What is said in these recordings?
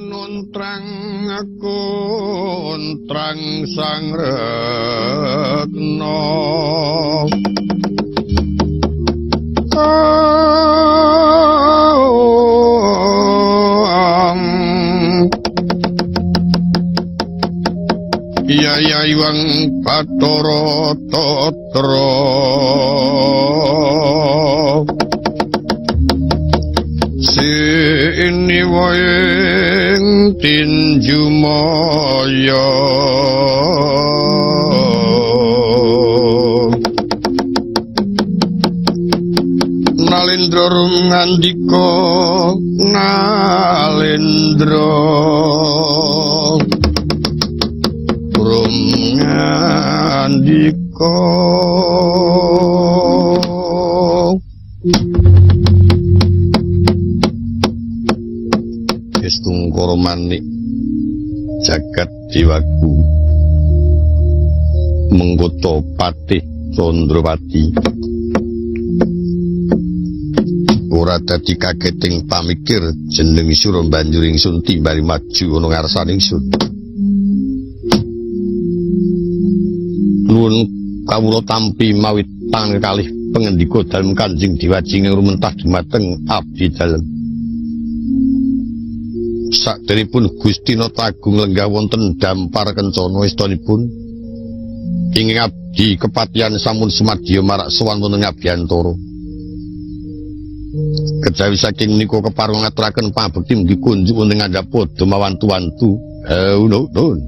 Nuntrang aku nuntrang sang retno iya iwang Bathara Tatra ini waing tinju maya Nalendra ngandika Nalendra ngandika Tungkara manik jagat dewaku menggota patih Candrawati ora dadi kageting pamikir jeneng sura banjur ingsun timbali maju ana ngarsaning ingsun nuwun kawula tampi mawi tangan kalih pangendika dalem Kanjeng Dewaji ngrumentah dumateng abdi dalem sakderipun Gusti Nata Agung lenggah wonten dampar kencana istanipun ing abdi kepatihan sampun sumadya marak sowan wonten Abiyantara kejawi saking menika kepareng ngaturaken pabekti mugi kunjuk wonten ngandhap padha mawantu-wantu nuwun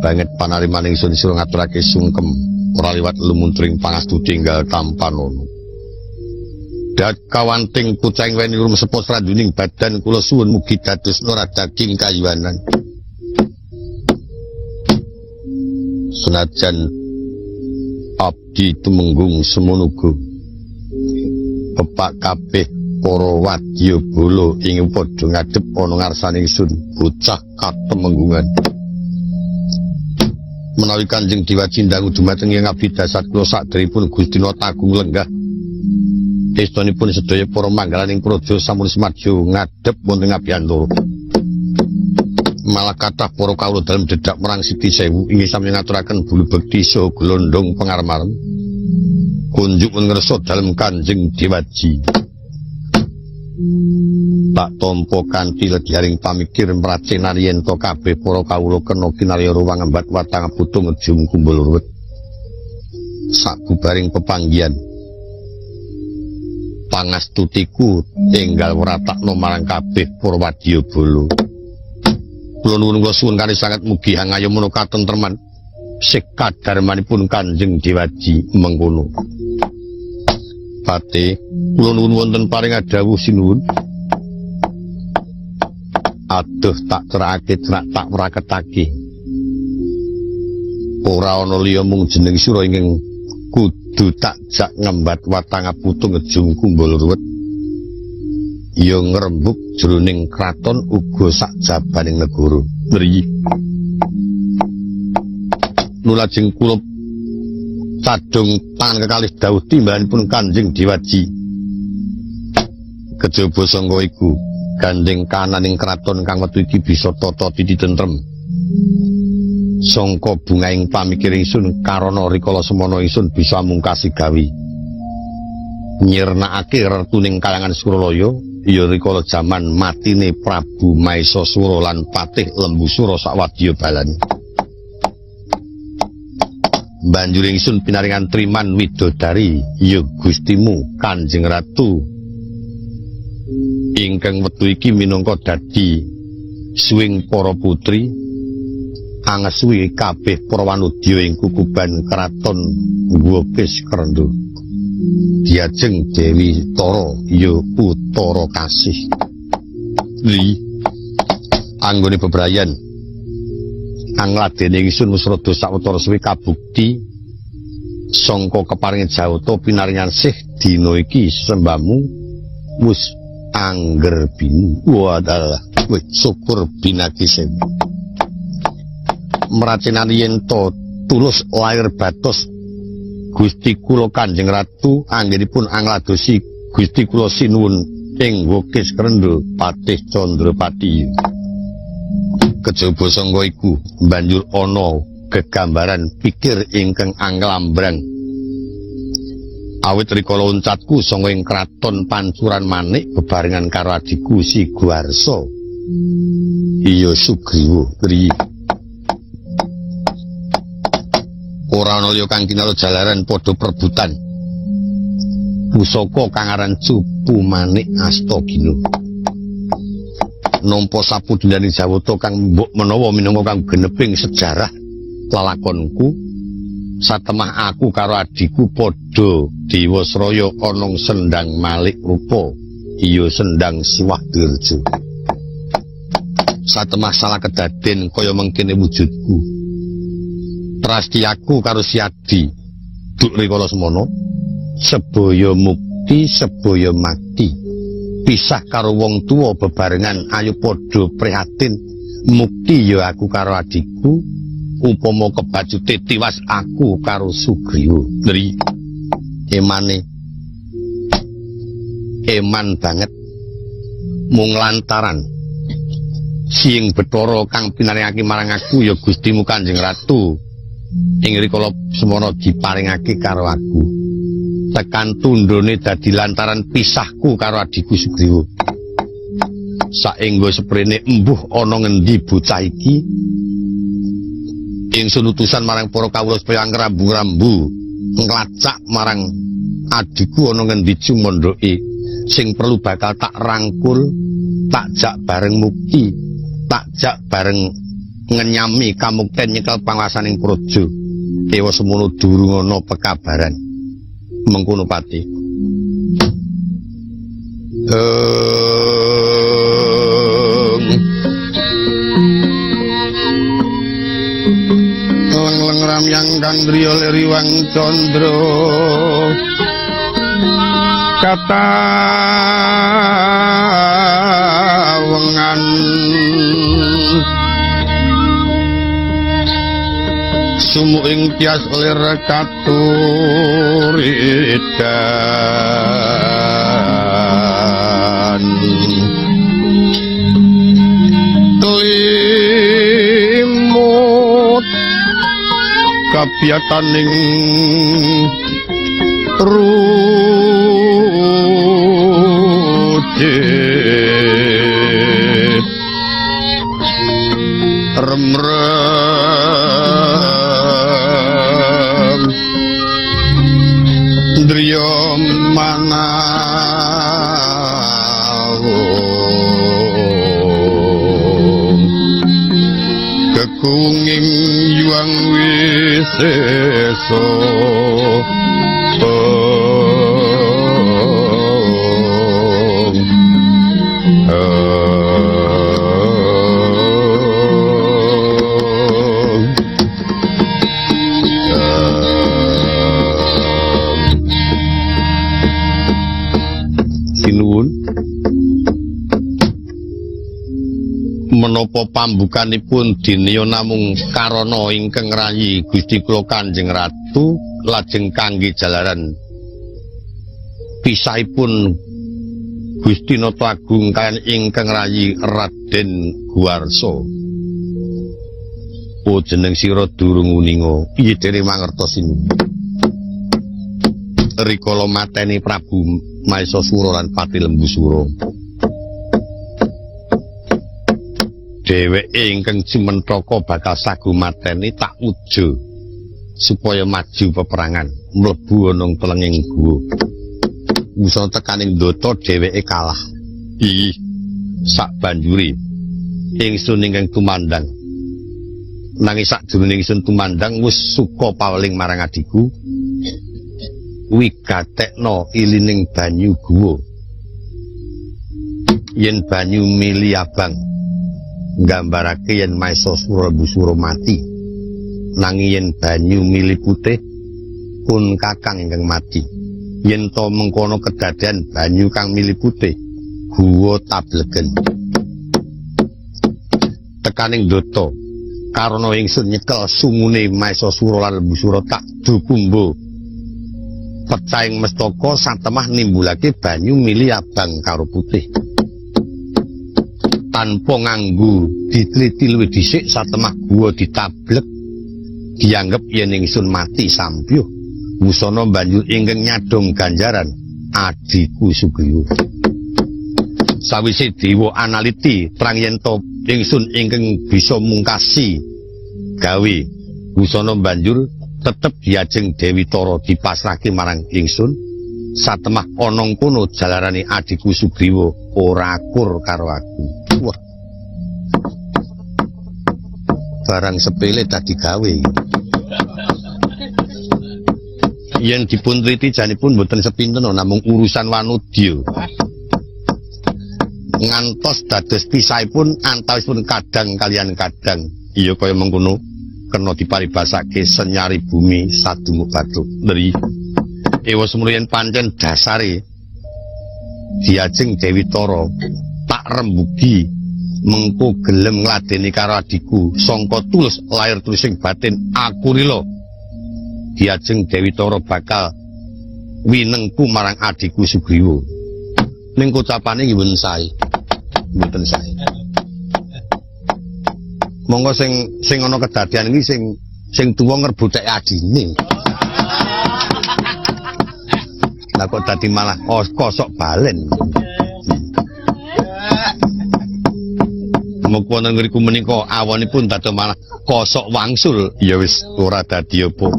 banget panarimaning ingsun sira ngaturake sungkem ora liwat lumuntring pangastuti enggal tampanono dat kawanting pucang weni rum sepos randuning badan kula suwun mugi dados nora daging kayuanan senajan abdi tumenggung semonogo pepak kabeh para wadya bala ing padha ngadhep ana ngarsaning ingsun bocah katemenggungan menawi Kanjeng Dewaji ndang dumateng ing abdi dasar kula sakderipun Gusti Nata Agung lenggah istanipun sedaya para manggalaning praja sampun sumadya ngadhep wonten Abiyantara malah kathah para kawula dalem dedak merang Siti Sewu inggih sami ngaturaken bulu bekti saha glondhong pangarep-arep kunjuk ngersa dalem Kanjeng Dewaji tak tampa kanthi ledyaring pamikir mracenan yen to kabeh para kawula kena kinarya ruwang ngembat watang putung ngejum kumbul ruwet sabubaring pepanggihan pangastutiku tinggal wratakna marang kabeh para wadya bala kula nuwun kula suwun kanthi sanget mugi hangayomana katentreman sekadarmanipun Kanjeng Dewaji mengkono Pate kula nuwun wonten paring dawuh sinuwun aduh tak cerakake cerak tak praketake ora ana liya mung jeneng sira ingkang kudu tak jak ngembat watang putung ngejung kumbul ruwet ya ngrembug jroning kraton uga sak jabaning negara mriyi nulajeng kula cadung tangan kekalih dawuh timbalanipun Kanjeng Dewaji kejaba sangka iku gandeng kananing kraton kang wektu iki bisa tata titi tentrem sangka bungaing pamikir ingsun karana rikala semana ingsun bisa mungkasi gawe nyirnakake retuning kalangan Suralaya ya rikala jaman matine Prabu Maesasura lan Patih Lembusura sawadya balane banjur ingsun pinaringan triman widodari ya Gustimu Kanjeng Ratu ingkang wektu iki minangka dadi suwing para putri angesuwi kabeh para wanudya ing kukuban kraton Gwopis Krendha diajeng Dewi Tara ya Utara Kasih li anggone bebrayan angladene ingsun wis rada sawetara suwe kabukti sangka keparinge jawata pinaringan sih dina iki sembahmu wis angger binu wadalah wis syukur binaki sewu mracenani yen to tulus lair batos Gusti kula Kanjeng Ratu anggenipun angladosi Gusti kula sinuwun ing Wukis Krendra Patih Candrapati. Kejaba sangka iku banjur ana gegambaran pikir ingkang anglambrang. Awit rikala uncatku sanga ing kraton Pancuran Manik bebarengan karo adhiku Si Guwarsa. Iya Sugriwa Tri. Ora ana liya kang kinala jalaran padha perbutan. Pusaka kang aran Cupu Manik Astagina. Nampa sapudinaning jawata kang mbok menawa minangka kang geneping sejarah lalakonku, satemah aku karo adhiku padha Diwasraya ana sendang malik rupa. Iya sendang Siwah Dirja. Satemah salah kedaden kaya mengkene wujudku. Trasti aku karo Siadi duk rikala semana sebaya mukti sebaya mati. Pisah karo wong tuwa bebarengan ayo padha prihatin. Mukti ya aku karo adikku, upama kebajute tiwas aku karo Sugriwa. Dri emane eman banget mung lantaran Siing Bathara kang pinaringake marang aku ya Gustimu Kanjeng Ratu ing rikala semana diparingake karo aku. Tekan tundhone dadi lantaran pisahku karo adikku Sugriwa. Saengga seprene embuh ana ngendi bocah iki. Ingsun utusan marang para kawula supaya ngrambu-rambu nglacak marang adikku ana ngendi jumondoke sing perlu bakal tak rangkul, tak jak bareng mukti, tak jak bareng ngenyami kamukten nyekel panguwasaning praja. Ewa semono durung ana pekabaran. Mengkono pati. Leng-leng ramyang kang driya liriwang candra kata wengan sumu ing tias lir katuridan limut kapiyataning rujit remrem driya manawung kekunging yuang wisesa menapa pambukanipun diniya namung karana ingkang rayi Gusti kula Kanjeng Ratu lajeng kangge jalaran pisahipun Gusti Nata Agung kaliyan ingkang rayi Raden Guwarsa. O jeneng sira durung uninga piye dene mangertosin rikala mateni Prabu Maesasura lan Pati Lembusura. Dheweke ingkang Cimentaka bakal sagu mateni tak uja supaya maju peperangan mlebu ana telenging guwa. Usana tekaning ndata dheweke kalah. Ih, sak banjuri ingsun ingkang tumandang. Nanging sakjroning ingsun tumandang wis suka paweling marang adiku. Wigatekna ilining banyu guwa. Yen banyu mili abang nggambarake yen Maesasura Busura mati, nanging yen banyu mili putih pun kakang ingkang mati. Yen to mengkono kedadean banyu kang mili putih guwa tablegen. Tekaning ndata karana ingsun nyekel sungune Maesasura lan Busura tak dukumba pecahing mestaka satemah nimbulake banyu mili abang karo putih. Tanpa nganggo ditliti luwih dhisik satemah guwa ditablek dianggep yen ingsun mati sampyuh. Wusana banjur ingkang nyadong ganjaran adiku Sugriwa. Sawise dewa analiti terang yen to ingsun ingkang bisa mungkasi gawe Wusana banjur tetep diajeng Dewi Tara dipasrahke marang ingsun. Satemah ana kono jalarane adiku Sugriwa ora akur karo aku. Wah. Barang sepele dadi gawe. Yen dipuntriti janipun boten sepinten namung urusan wanudya. Ngantos dados pisahipun antawisipun kadang kalian kadang. Iya kaya mengkono kena diparibasake senyari bumi sadumuk bathuk. Dari ewa semono yen pancen dasare diajeng Dewi Tara tak rembugi mengko gelem ngladeni karo adiku sangka tulus lahir tulising batin aku rila diajeng Dewi Tara bakal winengku marang adiku Sugriwa. Ning ucapane nggih mboten sae. Mboten sae. Monggo sing ana kedadian iki sing tuwa ngrebutake adine. Lah kok dadi malah kosok balen. Muga wonten ngriku menika awonipun dados malah kosok wangsul. Ya wis ora dadi apa.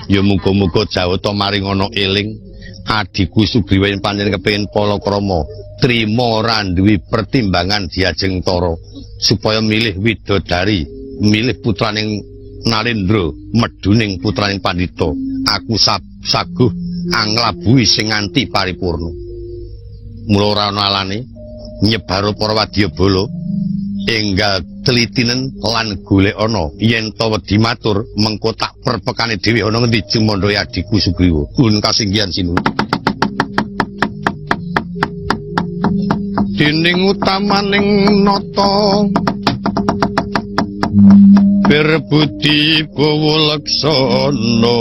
Ya muga-muga Jawata maring ana eling adiku Sugriwa yen pancen kepengin palakrama trima ora duwe pertimbangan diajeng Tara supaya milih widodari, milih putraning Narendra, meduning putraning Pandhita. Aku saguh anglabuhi sing nganti paripurna. Mula ora ana alane nyebar para wadyabala enggal telitinen lan golek ana yen to wedi matur mengko tak perpekane dhewe ana ngendi jumandha adiku Sugriwa. Kun kasinggihan sinuwun. Dening utamaning nata berbudi bawa laksana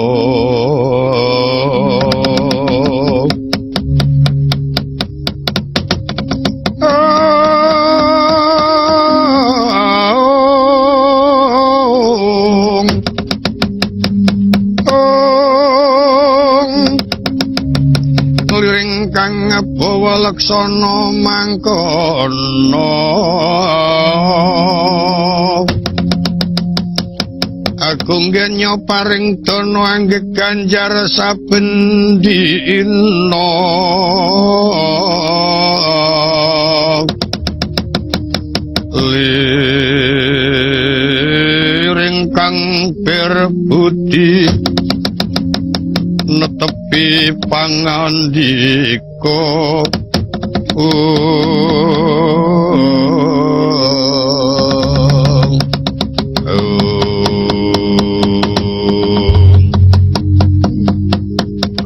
kang bawa laksana mangkono Agung genyo paring tono angge ganjar saben dina liring kang berbudi netepi pangandika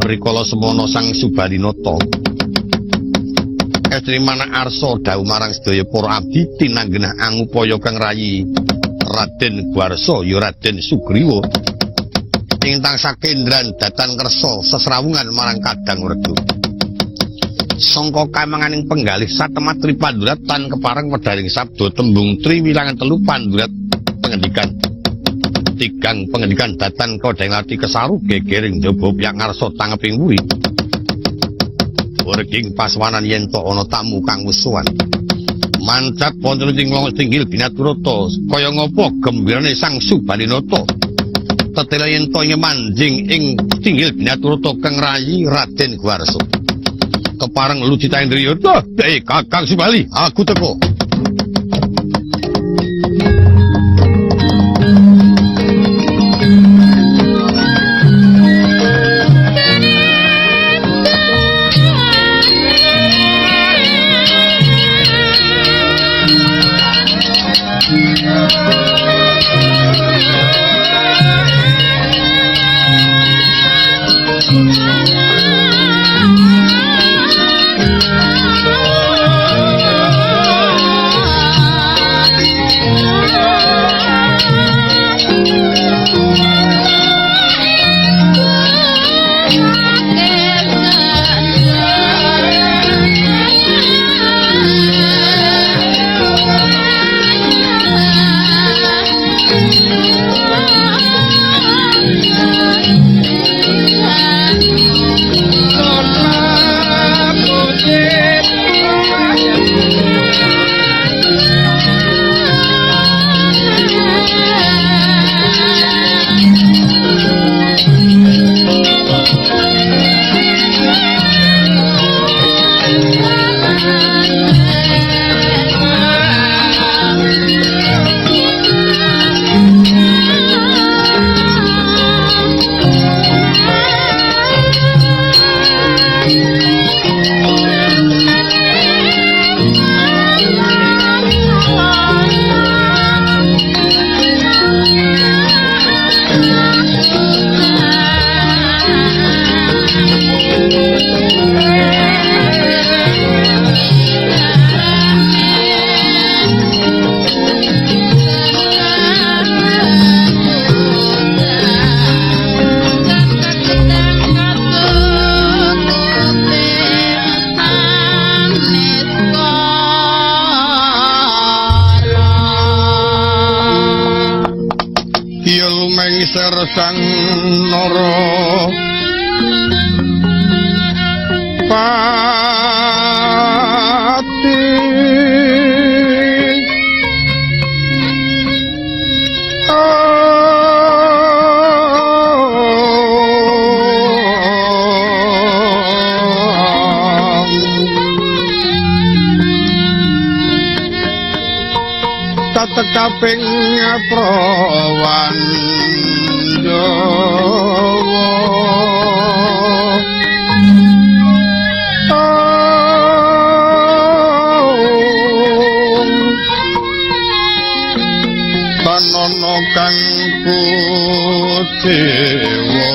rikala semono Sang Subarinata estri manah arsa dawuh marang sedaya para abdi tinanggenah angupaya kang rayi Raden Gwarsa ya Raden Sugriwa ingkang sakendran datan kersa sesrawungan marang Kadang Werda. Sangka kamanganing penggalih satemah Tripandurat tan kepareng wedaring sabda tembung Triwilangan telu Pandurat pengendikan tigang pengendikan datan kodeng lati kesaru gegering njaba pihak ngarsa tangeping wuri. Werking paswanan yen to ana tamu kang wusuhan. Mancat wonten ing tinggil Binaturata kaya ngapa gembirane Sang Subarinata. Tetela yen to manjing ing tinggil Binaturata kang rayi Raden Gwarsa. Kepareng lucita indriya, Kakang Subali, aku teko. Sir Sang Nara Pati Kaping prawan Jawa Panono kang kudewa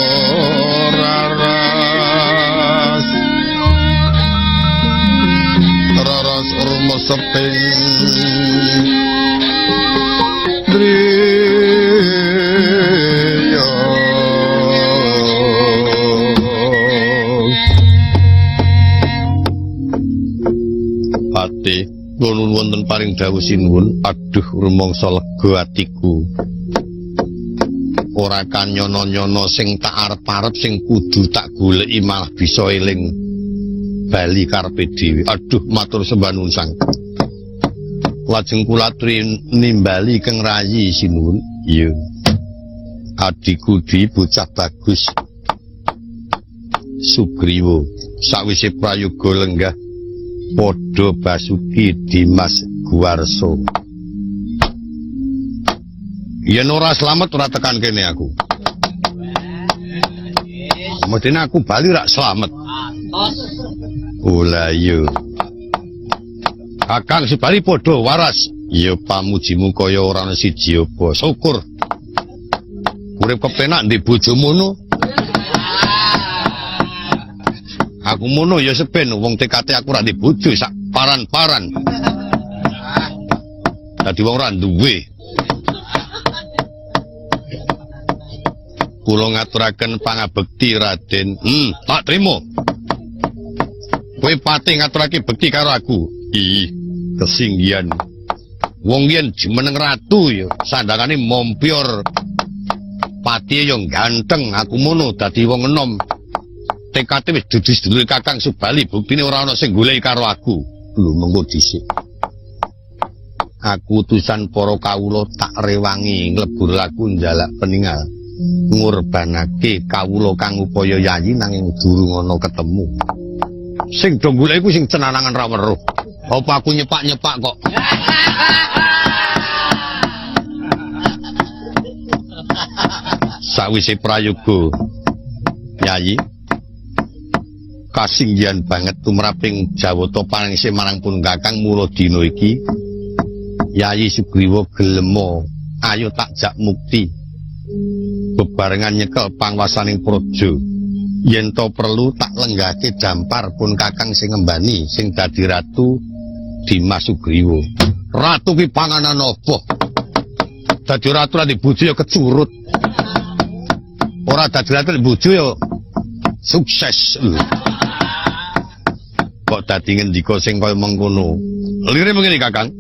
raras raras urma seping Driya Pati Gunun wonten paring dawuh sinuwun aduh rumangsa lega atiku ora kan nyono-nyono sing tak arep-arep sing kudu tak goleki malah bisa eling bali karepe dhewe aduh matur sembah nuwun sang lajeng kula aturi nimbali keng rayi sinuwun iya adiku di bocah bagus Sugriwa sawise prayoga lenggah padha Basuki Dimas Guwarsa yen ora slamet ora tekan kene aku mestine aku bali rak slamet ola iya Kakang Subali padha waras ya pamujimu kaya ora ana siji apa syukur urip kepenak ndek bojomu ngono aku mono ya sepen wong tekate aku ora ndek bojo sak paran-paran dadi wong ora duwe kula ngaturaken pangabekti Raden tak trimo kowe pati ngaturake bekti karo aku ih kesinggian wong yen jumeneng ratu ya sandangane mompior pati yo ganteng aku mono dadi wong enom tekate wis dudu sedulur Kakang Subali buktine ora ana sing goleki karo aku lho mengko dhisik aku utusan para kawula tak rewangi nglebur laku njalak peninggal ngurbanake kawula kang upaya yayi nanging durung ana ketemu sing do golek iku sing cenanangan ra weruh apa aku nyepak-nyepak kok sawise prayoga yayi kasinggihan banget tumraping Jawata paningsih marang pun Kakang mula dina iki Yayi Sugriwa gelemo ayo tak jak mukti bebarengan nyekel pangwasaning praja yen to perlu tak lenggahke dampar pun Kakang sing ngembani sing dadi ratu Dimas Sugriwa ratu ki panganan apa dadi ratu lan bojo ya kecurut ora dadi ratu bojo ya sukses kok dadi ngendika sing kaya mengkono lire mengene Kakang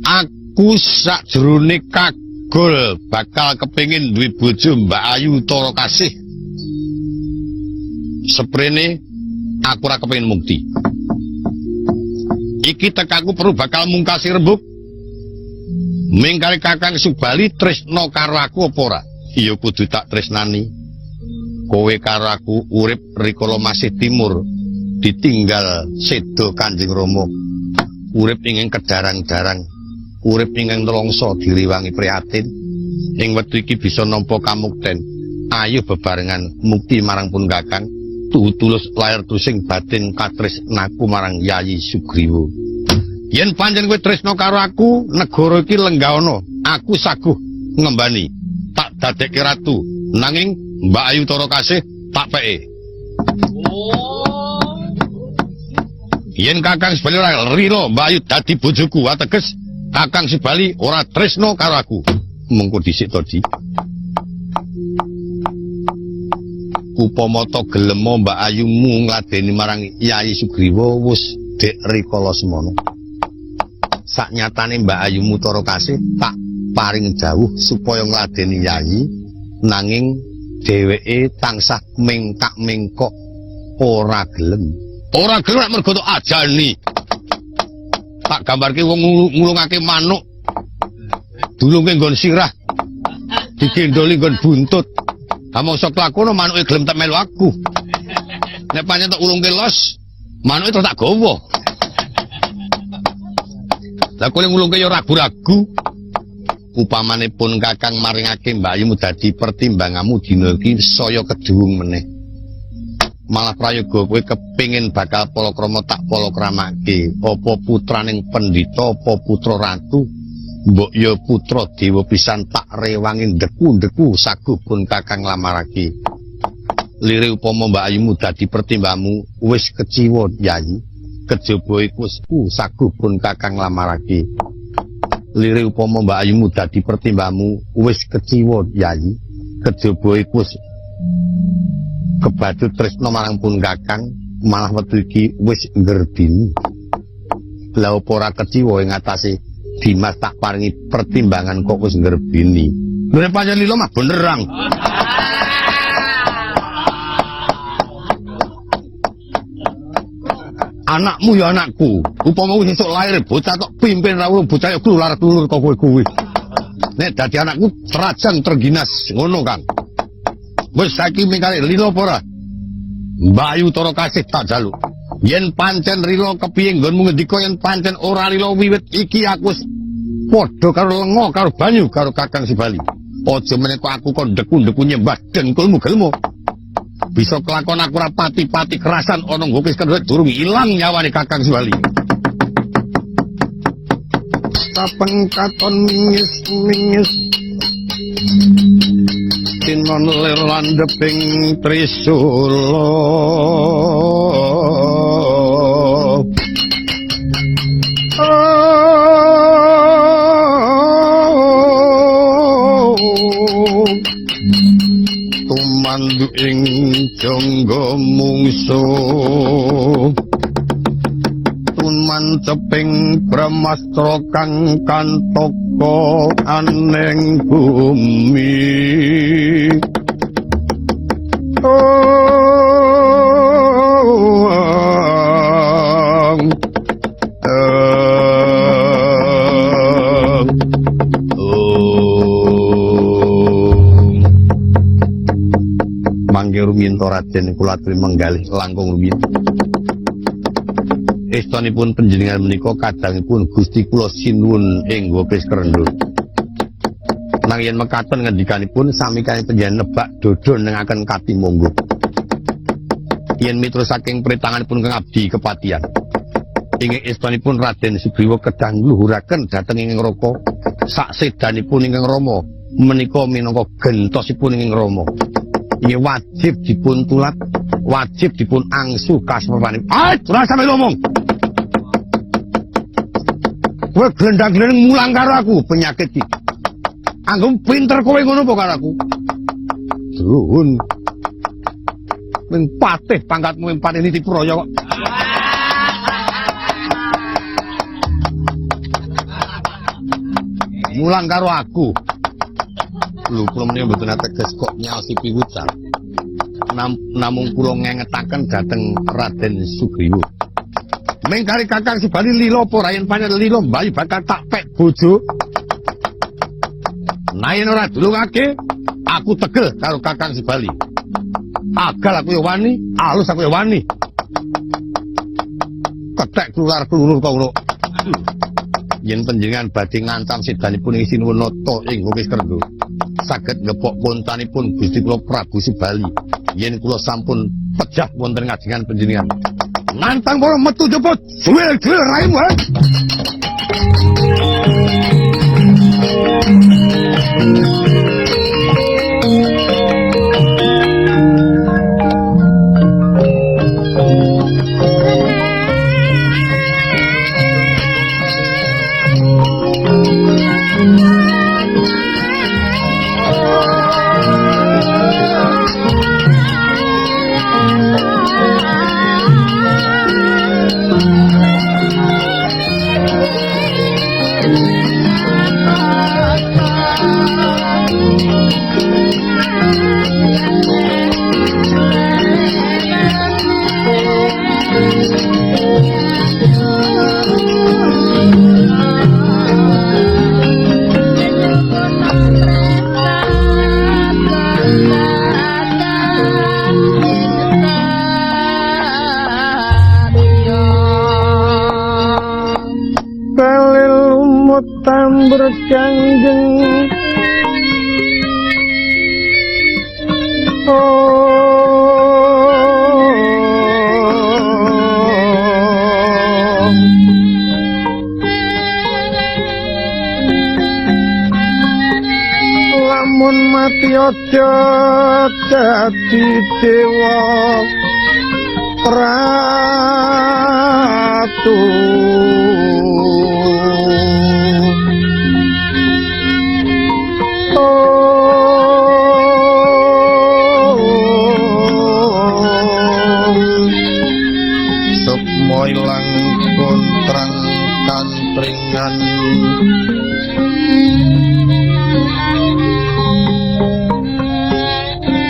aku sakjroning kagol bakal kepengin duwe bojo Mbak Ayu Tara Kasih seprene aku ora kepengin mukti iki tekaku perlu bakal mungkasi rembug mingkare Kakang Subali tresna karo aku apa ora iya kudu tak tresnani kowe karo aku urip rikala masih timur ditinggal sedo Kanjeng Rama urip ing kedarang-darang urip ing nelongso diriwangi prihatin ing wektu iki bisa nampa kamukten ayo bebarengan mukti marang pun Kakang tulus lahir tusing batin katresnaku marang Yayi Sugriwa yen pancen kowe tresna karo aku negara iki lenggahana aku saguh ngembani tak dadekke ratu nanging Mbak Ayu Tara Kasih tak peke yen Kakang Subali ora rila Mbak Ayu dadi bojoku ateges Kakang Subali ora tresna karo aku mengko dhisik to Di upama to gelem Mbak Ayumu ngladeni marang Yayi Sugriwa wis dek rikala semono saknyatane Mbak Ayumu Tara Kasih tak paring dawuh supaya ngladeni Yayi nanging dheweke tansah mengkak-mengkok ora gelem. Ora gelem mergo tok ajani. Tak gambarke wong ngulungake manuk. Dulunge nggon sirah. Digendoli nggon buntut. Amangsa kelakono manuke gelem tak melu aku. Nek pancen tak ulungke los, manuke terus tak gawa. Lah kowe ngulungke ya ragu-ragu. Upamane pun Kakang maringake mbayumu dadi pertimbanganmu dina iki saya keduwung meneh. Malah prayoga kowe kepingin bakal palakrama tak palakramake, apa putraning pendhita apa putra ratu, mbok ya putra dewa pisan tak rewangi ndeku-ndeku sagupun Kakang lamarake. Lire upama Mbak Ayumu dadi pertimbanganmu wis keciwa Yayi, kejaba iku sagupun Kakang lamarake. Lire upama Mbak Ayumu dadi pertimbanganmu wis keciwa Yayi, kejaba iku kebadut tresna marang pun Kakang, malah wektu iki wis ngerbini. Lah apa ora keciwa ing atase Dimas tak paringi pertimbangan kok wis ngerbini. Lha pancen lila mah benerang. Anakmu ya anakku. Upama wis esuk lair bocah tok pimpin rawuh bocah yo klular-klur kok kowe kuwi. Nek dadi anakku terajang terginas ngono, Kang. Wis saiki mingkare lila apa ora? Mbayu Tara kasih tak jaluk. Yen pancen rila kepiye nggonmu ngendika yen pancen ora rila wiwit iki aku wis padha karo lenga karo banyu karo Kakang Sibali. Aja menika aku kok ndeku-ndeku nyembah dengkulmu gelmo. Bisa kelakon aku ora pati-pati kerasan ana ngukis kendhet durung ilang nyawane Kakang Sibali. Saben katon mingis-mingis tinon lir landheping Trisula. Tumandu ing jangga mungsuh tumanceping bramastra kang kantaka aning bumi. Mangke rumiyin Raden kula aturi menggalih langkung rumiyin. Estanipun panjenengan menika kadangipun Gusti kula sinuwun ing Gopis Krendul. Nang yen mekaten ngendikanipun sami kaya panjenengan nebak dodon nengaken katimonggo. Yen mitra saking pritanganipun Kang Abdi kepatihan. Ing estanipun Raden Sugriwa kedang luhuraken dhateng ing Raka sak sedanipun ingkang Rama menika minangka gentosipun ing Rama. Ya wajib dipun tulat, wajib dipun angsu kasmerwane. Ora sampe ngomong. Kowe glendang-glendeng mulang karo aku penyakit iki. Anggem pinter kowe ngono apa karo aku? Duhun. Ming patih pangkatmu ing Patih Nitipraya kok. Mulang karo aku. Lho kula menika mboten ateges kok nyaosi piwutan. Namung kula ngengetaken dhateng Raden Sugriwa. Mengkari Kakang Sibali lila apa yen pancen lila mbayu bakal tak pek bojo. Nayen ora dulungake, aku tegel karo Kakang Sibali. Agal aku ya wani, alus aku ya wani. Ketek klular-klurur kok ngono. Yen panjenengan badhe ngancam sedanipun ing Sinuwunata ing Gopis Krendul, saged ngepok pontanipun Gusti kula Prabu Sibali. Yen kula sampun pejah wonten ngajengan panjenengan. Nantang para metu jepot, suwil-suwil raimu, ha? mutam berkanjeng lamun mati aja dadi dewa ratu sukma ilang kontrang kantringan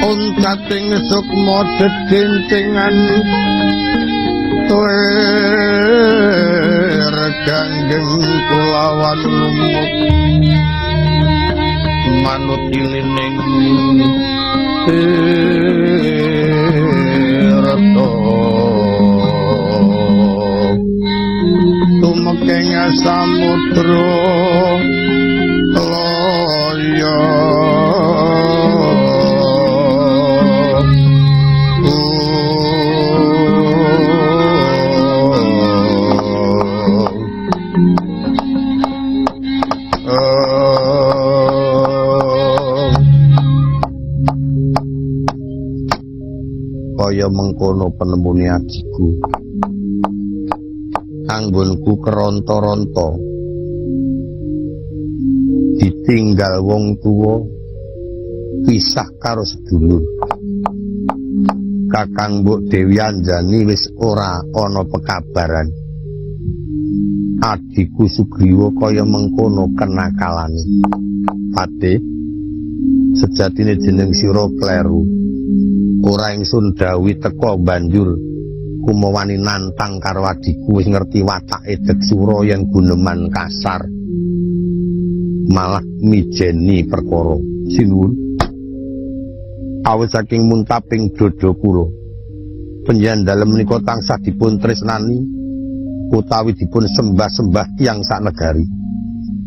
uncating sukma dedentengan reganggeng kulawan lumut manut ilining tirta tumekeng samudra loya kaya mengkono penemune ajiku anggonku keronto-ronto ditinggal wong tuwa pisah karo sedulur Kakang Mbok Dewi Anjani wis ora ana pekabaran adikku Sugriwa kaya mengkono kenakalane Pate sejatine jeneng sira kleru ora ingsun dawuhi teka banjur kumawani nantang karo adikku wis ngerti watake Deksura yen guneman kasar malah mijeni perkara sinuwun awit saking muntaping dada kula panjenengan dalem menika tansah dipun tresnani utawi dipun sembah-sembah tiyang sanegari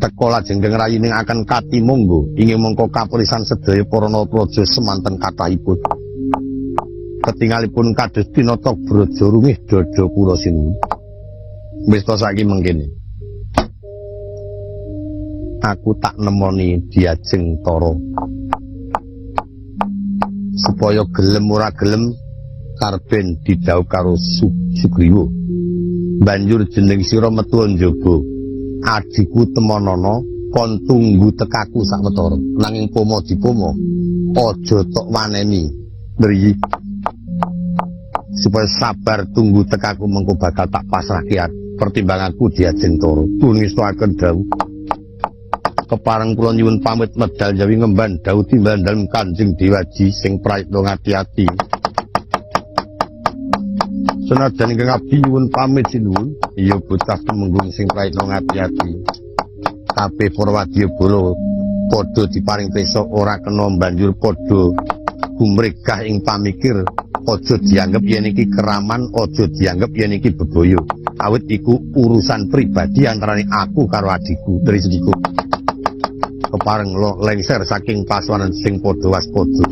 teka lajeng ngrayining akan katimonggo inggih mengko kapulisan sedaya para praja semanten kathahipun ketingalipun kados tinata braja rumih dada kula sinuwun wis to saiki mengkene aku tak nemoni Diajeng Tara supaya gelem ora gelem karben didhawuh karo Sugriwa banjur jeneng sira metu njaba adikku temonana kon tunggu tekaku sawetara nanging pomo dipomo aja tok waneni mriki supaya sabar tunggu tekaku mengko bakal tak pasrahke pertimbanganku Diajeng Tara tunisaken dawuh kepareng kula nyuwun pamit medal jawi ngemban dawuh timbal dalem Kanjeng Dewaji sing prayitna ngati-ati senajan ingkang abdi nyuwun pamit sinuwun iya bocah tumenggung sing prayitna ngati-ati kabeh para wadyabala padha diparing pesa ora kena banjur padha gumregah ing pamikir aja dianggep yen iki keraman aja dianggep yen iki bebaya awit iku urusan pribadi antarané aku karo adikku dari sediko kepareng lengser saking paswanan sing padha waspada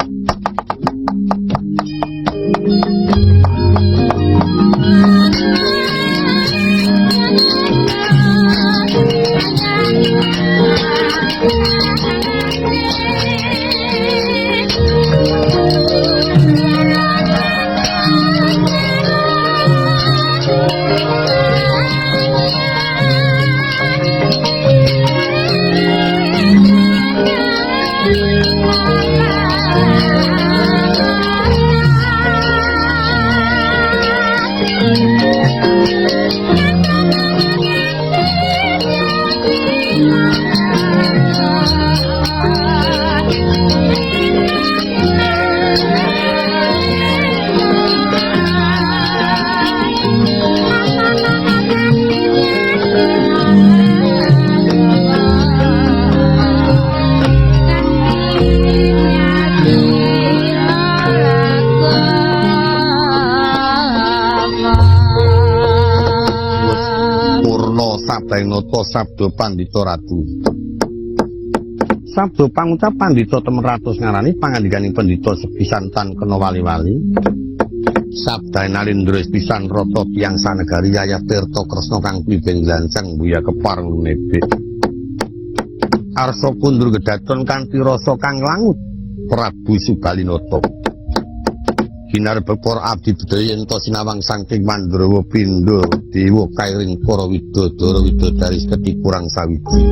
Mula sabdaing nata sabda pandhita ratu. Sabda pangucap pandhita Temeratus ngarani pangandikaning pendhita sepisan tan kena wali-wali. Sabdae Nalindra pisan rata tiyang sanegari Yayah Tirta Kresna kang pribeng glancang buya kepareng lumebet. Arsa kundur gedaton kanthi rasa kang langut Prabu Subalinata. Ginarbek para abdi bedaya ento sinawang saking Mandrawa Pindha dewa kairing para widodara widodari seti kurang sawiji.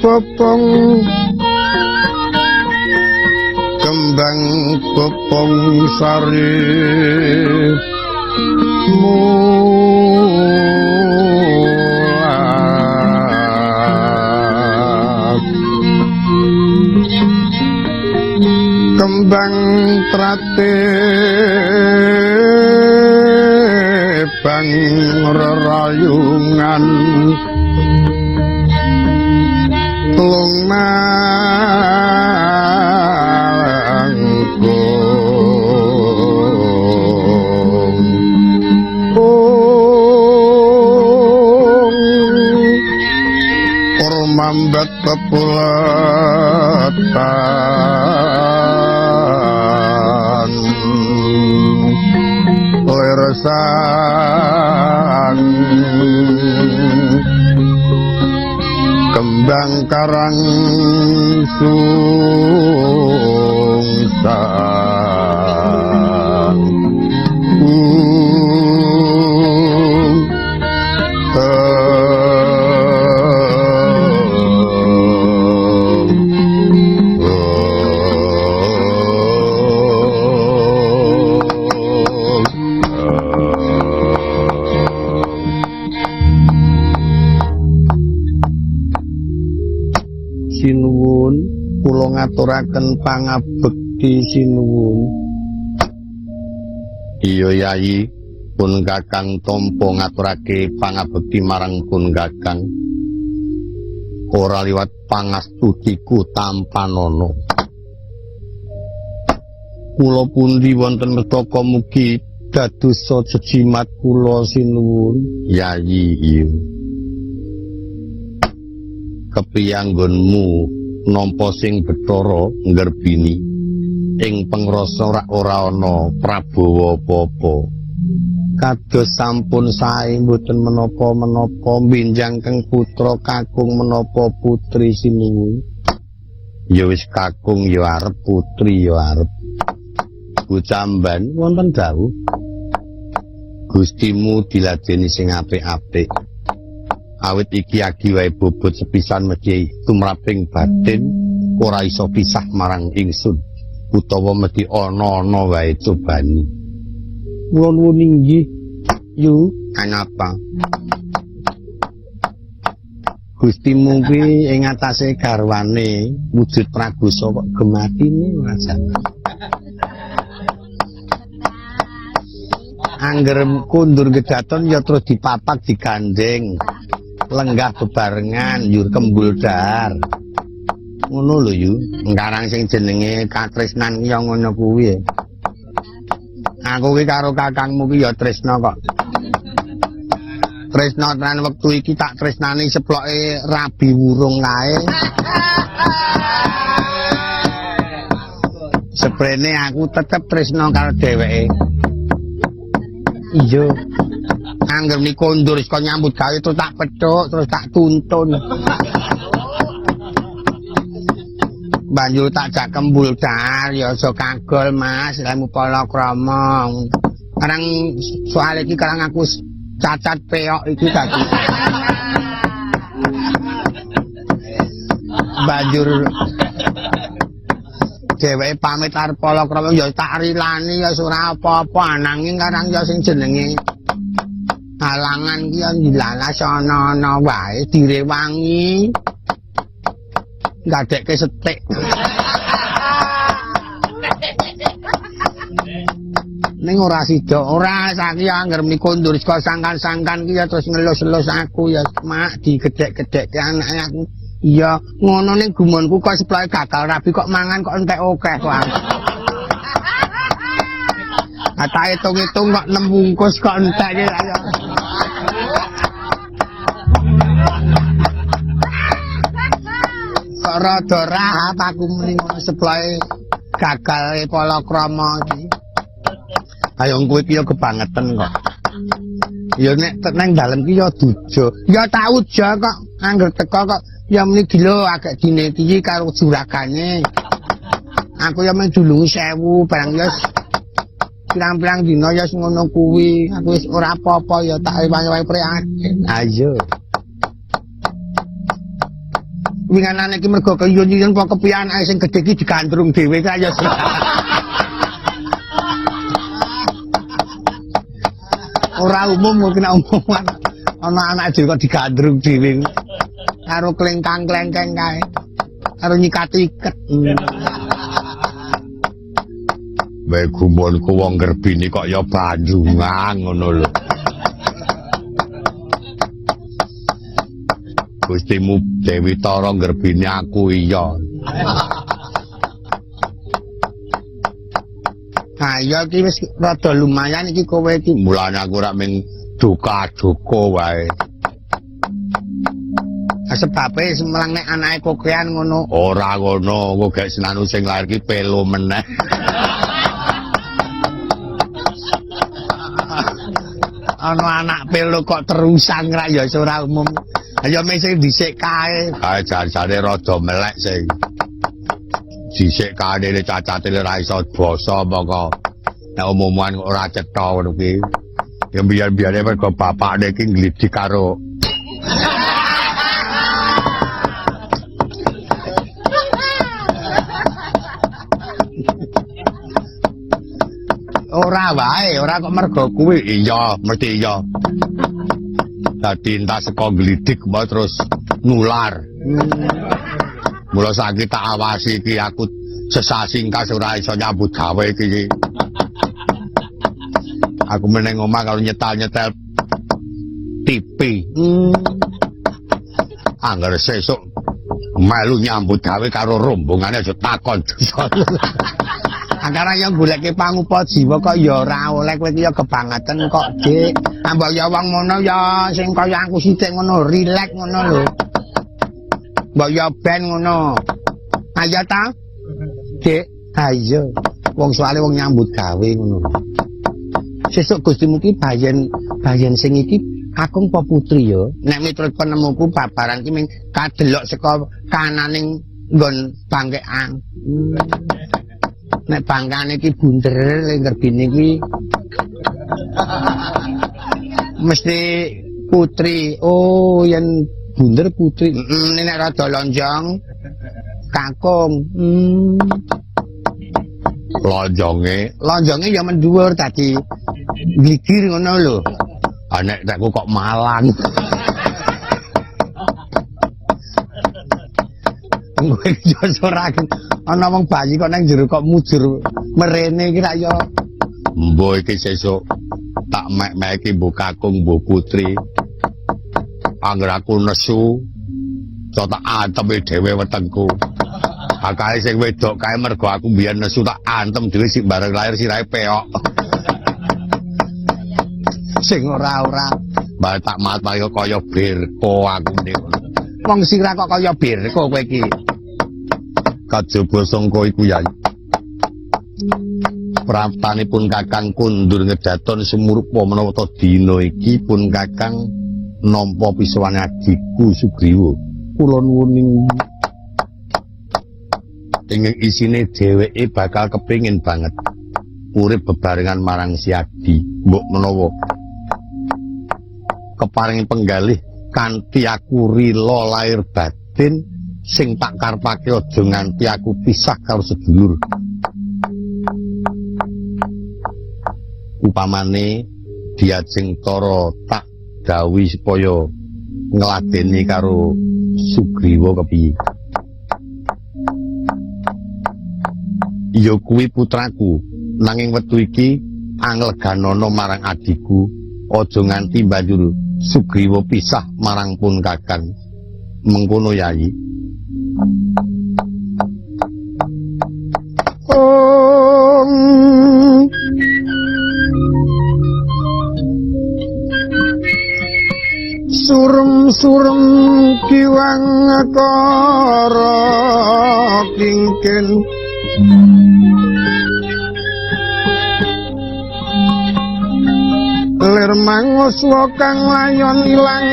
popong kembang popong sari mulat kembang trate bang rerayungan mambat pepulatan leresan kembang karang sungsang sinuwun kula ngaturaken pangabekti sinuwun. Iya Yayi, pun Kakang tampa ngaturake pangabekti marang pun Kakang. Ora liwat pangastutiku tampanana. Kula pundi wonten mestaka mugi dadosa jejimat kula sinuwun. Yayi iya. Kepiyanggonmu nampa sing Bathara nggerbini ing pangrasa ora ana prabawa apa-apa. Kados sampun sae mboten menapa-menapa benjang keng putra kakung menapa putri sinuwun. Ya wis kakung ya arep putri ya arep. Gucamban wonten dawuh. Gustimu diladeni sing apik-apik. Awit iki agi wae bobot sepisan mesti tumraping batin ora iso pisah marang ingsun utawa mesti ana-ana wae cobani. Kula nuwun inggih. Yu, kenapa? Gustimu kuwi ing atase garwane wujud pragusa kok gematine ora jane. Angger kundur gedaton ya terus dipapak digandeng. Lenggah bebarengan yur kembul dar. Ngono lho yu, ngarang sing jenenge katresnan ya ngono kuwi. Aku ki karo kakangmu ki ya tresna kok. Tresna tenan wektu iki tak tresnani seploke rabi wurung kae. Seprene aku tetep tresna karo dheweke. Iya. Angger mi kondur kok nyambut gawe terus tak pethuk terus tak tuntun. Banjur tak jak kembul dar ya aja kagol Mas, lemu palakrama. Karang soal iki karang aku cacat peok iki tadi. Banjur dheweke pamit arep palakrama ya tak rilani ya ora apa-apa nanging karang ya sing jenenge halangan ki ya dilalas ana-ana wae direwangi. Gadekke setik. Ning ora sida, ora saiki angger mikundur saka sangkan-sangkan ki ya terus ngelus-elus aku ya mak digedhek-gedhekke anake aku. Iya, ngono ning gumonku kok seploke gagal rabi kok mangan kok entek akeh kok. Tak hitung-hitung kok 6 bungkus kok entek ya. Kok rada rahap aku muni ngono seploke gagal palakrama iki. Ayo kowe iki ya kebangetan kok. Ya nek nang dalem ki ya duja. Ya tak uja kok angger teko kok ya muni gila agak dine iki karo juragane. Aku ya mung dulung 1000 barang ya pirang-pirang dina ya ngono kuwi. Aku wis ora apa-apa ya tak wae-wae prihatin. Ayo. Winganane iki mergo keyun-yun apa kepian ae sing gedhe iki digandrung dhewe kaya. Ora umum kok kena umuman. Ana anak dhewe kok digandrung dhewe. Karo klengkang-klengkeng kae. Karo nyikat iket. Wae gumunku wong Gerbini kok ya Bandungan ngono lho. Gustimu Dewi Tara Gerbini aku iya. Ayo iki wis rada lumayan iki kowe iki. Mulane aku ora mung duka-duka wae. Sebabe semelang nek anake kokean ngono. Ora ngono, kok gak senanu sing lair ki pelo meneh. Ana anak pelo kok terusan ra ya ora umum. Ayo mesti dhisik kae. Kae jan-jane rada melek sing. Dhisik kanene cacate ora iso basa moko. Nek umuman ora cetha ngono kuwi. Ya biyen-biyene mergo bapakne iki nglidik karo Ora wae, ora kok mergo kuwi. iya, mesti iya. Dadi entah saka glidik apa terus nular. Mula saiki tak awasi iki aku sesasi engkas ora iso nyambut gawe iki. Aku meneng omah kalau nyetel-nyetel TV. Angger sesuk melu nyambut gawe karo rombongane aja takon. Antara yang goleke pangupa jiwa kok ya ora oleh kowe iki ya kebangetan kok, Dik. Ambok ya wong ngono ya sing kaya aku sithik ngono, rileks ngono lho. Mbok ya ben ngono. Ayo ta? Dik, ayo. Wong soalé wong nyambut gawe ngono. Sesuk Gustimu ki bayen sing iki kakung apa putri ya. Nek miturut penemuku babaran ki ming kadelok saka kananing nggon bangkekan. Nek bangkane iki bunder ning Gerbini iki mesti putri. Oh, yen bunder putri. Nek rada lonjong kakung. Lonjonge ya mendhuwur dadi gligir ngono lho. Ah nek tekku kok malang. Kowe yo ora ana wong bayi kok nang jero kok mujur merene iki ra yo. Mbok iki sesuk tak mek-mek iki mbok kakung mbok putri. Angger aku nesu cok tak antem dhewe wetengku. Akae sing wedok kae mergo aku mbiyen nesu tak antem dhewe sik bareng lair sirahe peok. Sing ora-ora Mbak tak mati kaya birko aku niku. wong sirah kok kaya birko kowe iki. Kajaba sangka iku Yai. Praptanipun Kakang kundur ngedaton sumurupa menawa ta dina iki pun Kakang nampa pisuwane adhiku Sugriwa. Kula nuwun ing isine dheweke bakal kepingin banget urip bebarengan marang si Adi. Mbok menawa keparing penggalih kanthi aku rila lair batin sing tak karepake aja nganti aku pisah karo sedulur. Upamane Diajeng Tara tak dawuhi supaya ngladeni karo Sugriwa kepiye. Ya kuwi putraku, nanging wektu iki angleganana marang adiku, aja nganti banjur Sugriwa pisah marang pun Kakang. Mengkono Yai. Surem-surem kiwang kara kingken lir manguswa kang layon ilang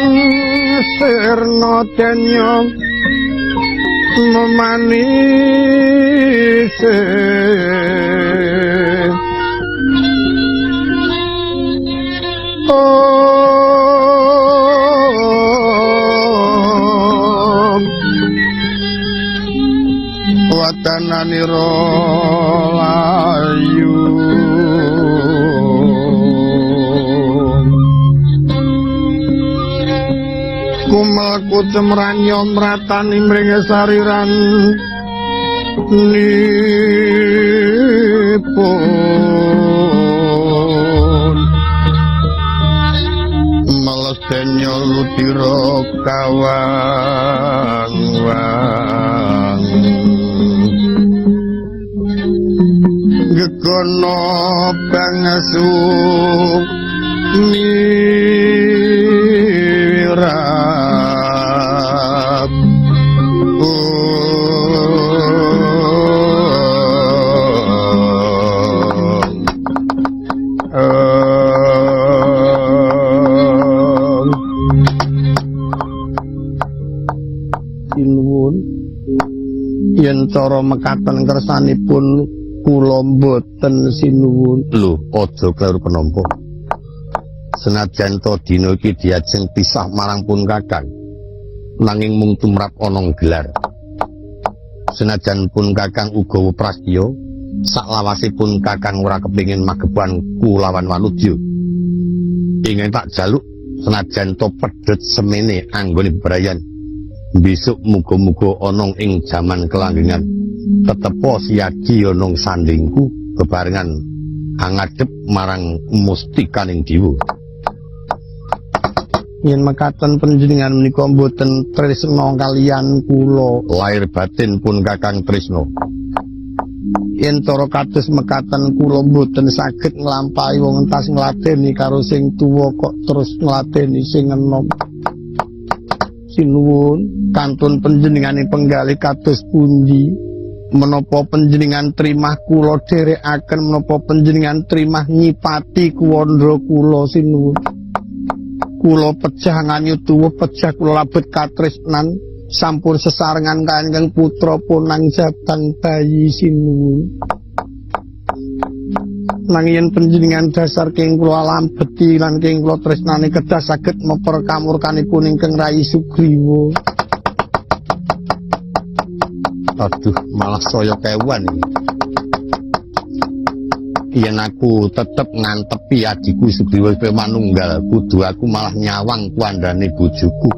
sirna denya memanise panjenenganira layu kumelku cemranyo mratani mring sariran nipun melestenya lutira kawang-wang gegono bangsu mirap Sinuwun yen cara mekaten kersanipun kula mboten sinuwun. lho aja kleru penampa senajan to dina iki diajeng pisah marang pun kakang nanging mung tumrap ana gelar senajan pun kakang uga prastya saklawasipun kakang ora kepingin mageban kulawan Wanudya ingin tak jaluk senajan to pedhet semene anggone bebrayan besok muga-muga ana ing jaman kelanggengan tetepo siagi ana sandingku bebarengan angadhep marang mustikaning dewa Yen mekaten panjenengan menika mboten tresna kaliyan kula lahir batin pun kakang tresna yen cara kados mekaten kula mboten saged nglampahi wong entas ngladeni karo sing tuwa kok terus ngladeni sing enom sinuwun kantun panjenengane penggalih kados pundi menapa panjenengan trimah kula dherekaken menapa panjenengan trimah nyipati kuwandra kula sinuwun kula pejah nganyutuwa pejah kula labet katresnan sampun sesarengan kanjeng putra punang jabang bayi sinuwun nanging panjenengan dasar king kula lambeti lan king kula tresnane kedah saged meper kamurkanipun ingkang Rai Sugriwa aduh malah saya kewan yen aku tetep ngantepi adikku Sugriwa manunggal kudu aku malah nyawang kuandane bojoku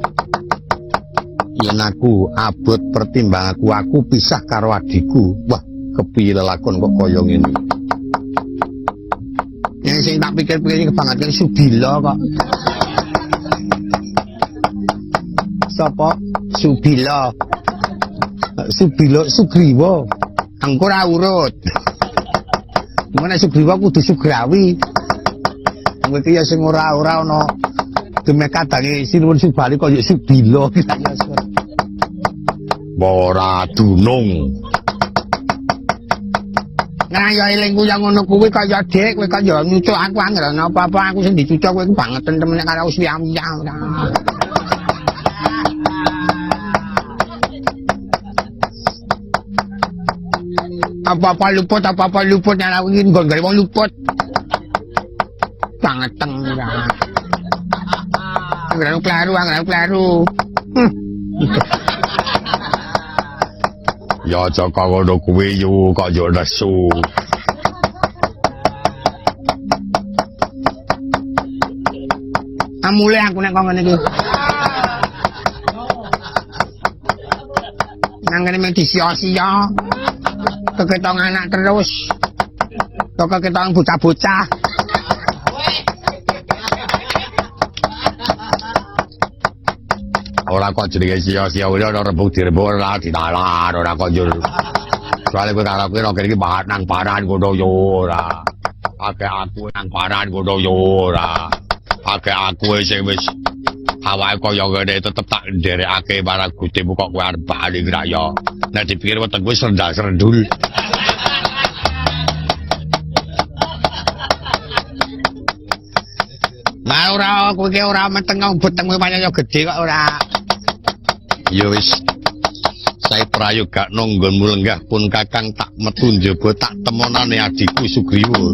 yen aku abot pertimbang aku pisah karo adikku wah kepiye lelakon kok kaya ngene yang sing tak pikir-pikir kebangetan Subila kok sapa Subila Sugriwa engko ora urut Mana Sugriwa kudu Sugrawi engko iki ya sing ora ana demek kadange sinuwun Subali kaya Subila ora dunung Nah ya elingku yang ngono kuwi kaya Dik, kowe kaya nyucuk aku angel apa-apa aku sing dicucuk kowe kebangetan temen karo usiyam-yam. Apa-apa luput nek aku iki nggon gawe wong luput. Bangeteng ya. Angel kleru. ya Jaka ngono kuwi yo kok yo nesu Amule aku nek kok ngene iki. Nang ngene mung disia-sia. Keketong anak terus. Kok keketong bocah-bocah. ora kok jenenge sia-sia ora rembug dirembug ora ditalar ora kok yo soalé kowe karo kowe kene iki nang paran ngono yo ora akeh aku nang paran ngono yo ora akeh aku sing wis awake kaya ngene tetep tak nderekake marang gutimu kok kowe arep bali ra yo nek dipikir weteng kowe sendal-sendul Nah ora kowe ki ora meteng beteng kowe pancen yo gedhe kok ora. Ya wis. Sae prayoga nonggonmu lenggah pun kakang tak metu njaba tak temonane adikku Sugriwa.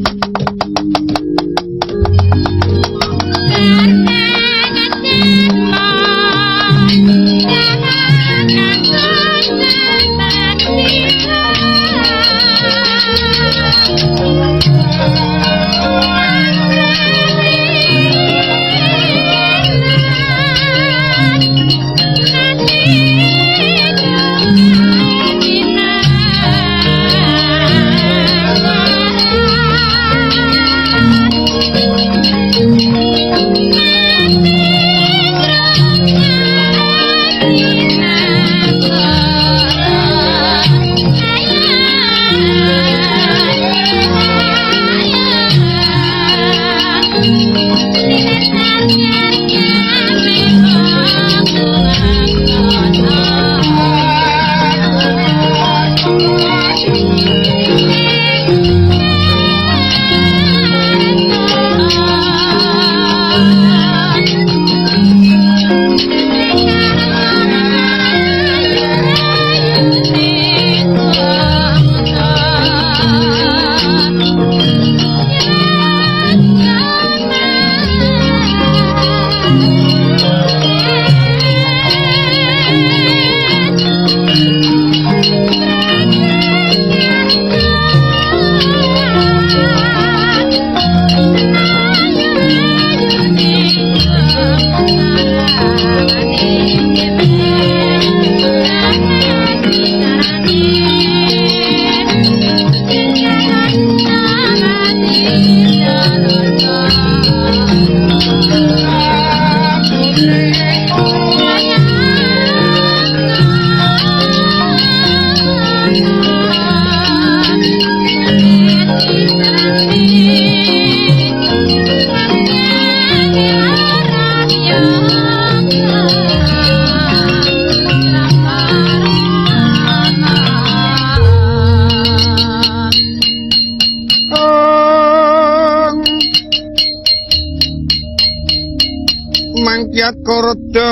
Jayakarta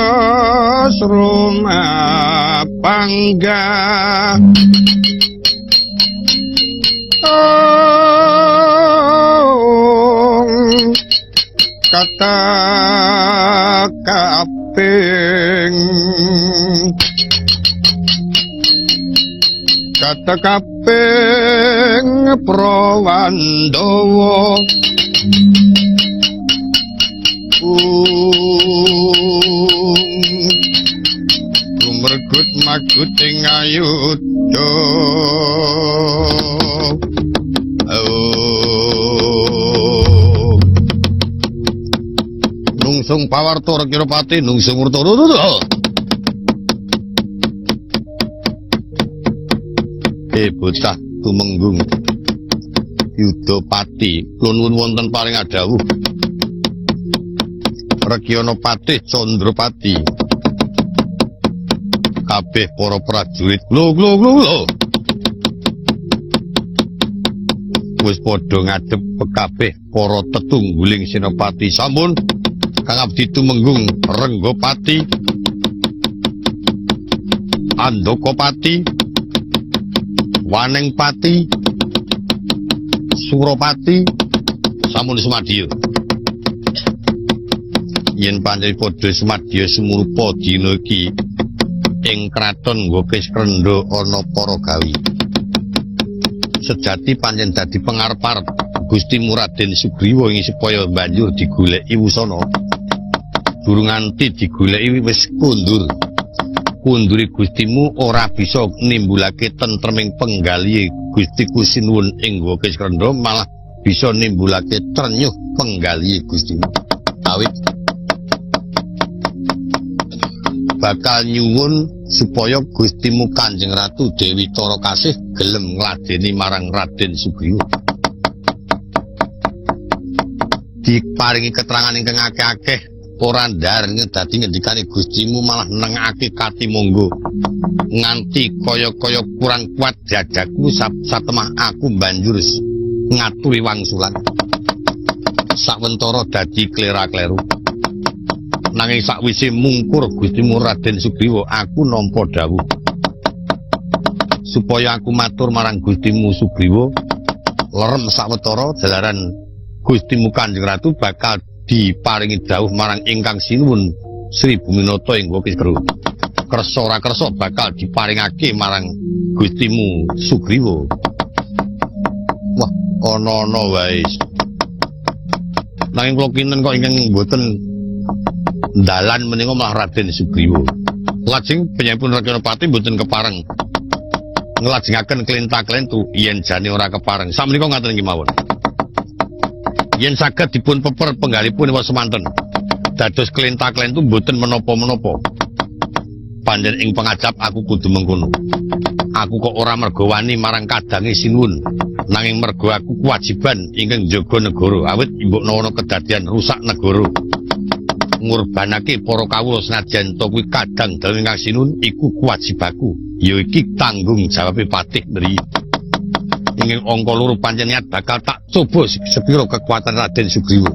Sroma Pangga kata kaping Prawandawa Mergut maguting ayudha nungsung pawarta Rekirapati nungsung murta bocah tumenggung Yudapati kula nuwun wonten paring adhawuh Regyanapati Candrapati kabeh para prajurit lho wis padha ngadhep kabeh para tetungguling senopati sampun Kang Abdi tumenggung Renggapati Andokapati Wanengpati Surapati sampun sumadya yen pancen padha sumadya sumurupa dina iki ing kraton Ngokis Krendha ana para gawi sejati pancen dadi pangarep-arep Gustimu Raden Sugriwa ing supaya banjur digoleki wusana durung nganti digoleki wis kundure Gustimu ora bisa nimbulake tentreming penggali Gustiku sinuwun ing Ngokis Krendha malah bisa nimbulake trenyuh penggali Gustimu awit bakal nyuwun supaya Gustimu Kanjeng Ratu Dewi Tarakasih gelem ngladeni marang Raden Sugriwa. Diparingi keterangan ingkang akeh-akeh ora ndareng dadi ngendikane Gustimu malah nengake katimonggo nganti kaya-kaya kurang kuat dadaku satemah aku banjur ngaturi wangsulan. Sawentara dadi klera-kleru. Nanging sakwise mungkur Gustimu Raden Sugriwa aku nampa dawuh supaya aku matur marang Gustimu Sugriwa lerem sawetara jalaran Gustimu Kanjeng Ratu bakal diparingi dawuh marang ingkang sinuwun Sri Buminata ing Ngokis Krendha kersa ora kersa bakal diparingake marang Gustimu Sugriwa. Wah ana-ana wae nanging kula kinten kok ingkang mboten dalan menika malah Raden Sugriwa. Lajeng penyapun Rekyanapati mboten kepareng nglajengaken klenta-klentu yen jane ora kepareng. Samenika ngaten nggih mawon. Yen saged dipun peper penggalipun wa semanten dados klenta-klentu mboten menapa-menapa. Panjen ing pangajap aku kudu mengkono. Aku kok ora mergo wani marang kadange sinuwun, nanging mergo aku kewajiban ingkang njaga negara awit mbokna ana kedadian rusak negara. Ngurbanake para kawula senajan to kuwi kadang dalem ingkang sinuwun iku kewajibaku ya iki tanggung jawabe patih nri ingkang angka loro pancen niat bakal tak coba sepira kekuatan Raden Sugriwa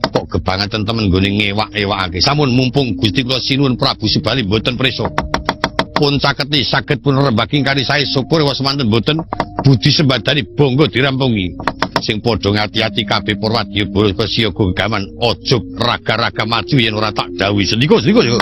kok gebangan temen nggone ngewak-ewakake sampun mumpung Gusti kula sinuwun Prabu Subali mboten prisa pun caketi saged pun rembagi kali sae syukur wasemanten mboten budi sembadani bangga dirampungi sing padha ngati-ati kabeh para wadya bala siyaga gaman aja raga-raga maju yen ora tak dawuhi sendika yo.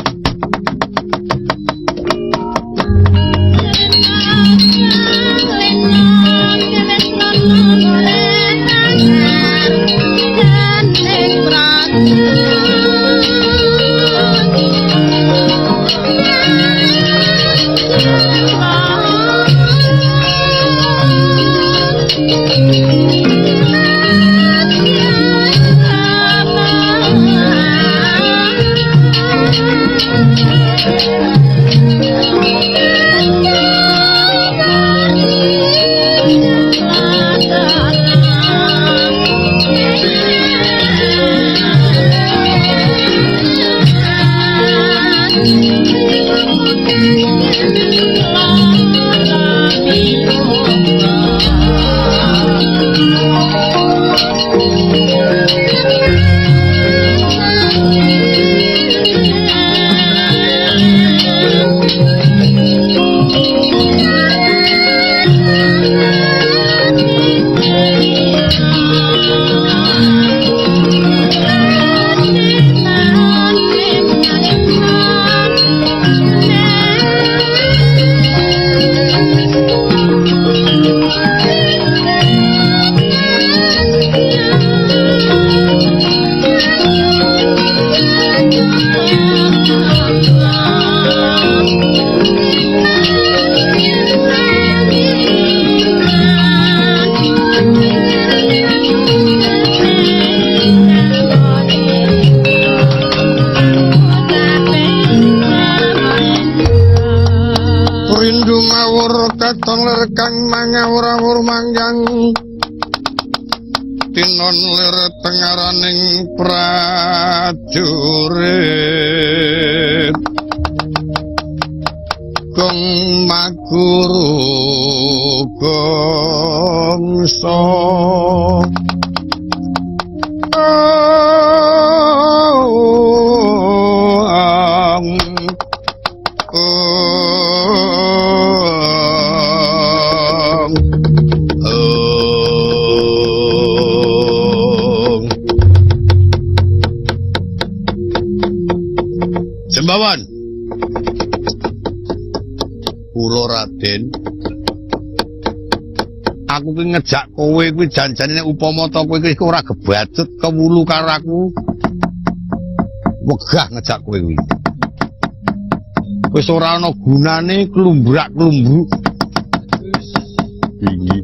sanggang tinon lir tengaraning prajurit kong maguru gongso Jembawan kula Raden aku ki ngejak kowe kuwi janjane upama ta kowe iki ora gebacut kewulu karo aku wegah ngejak kowe kuwi wis ora ana gunane klumbrak-klumbruk iki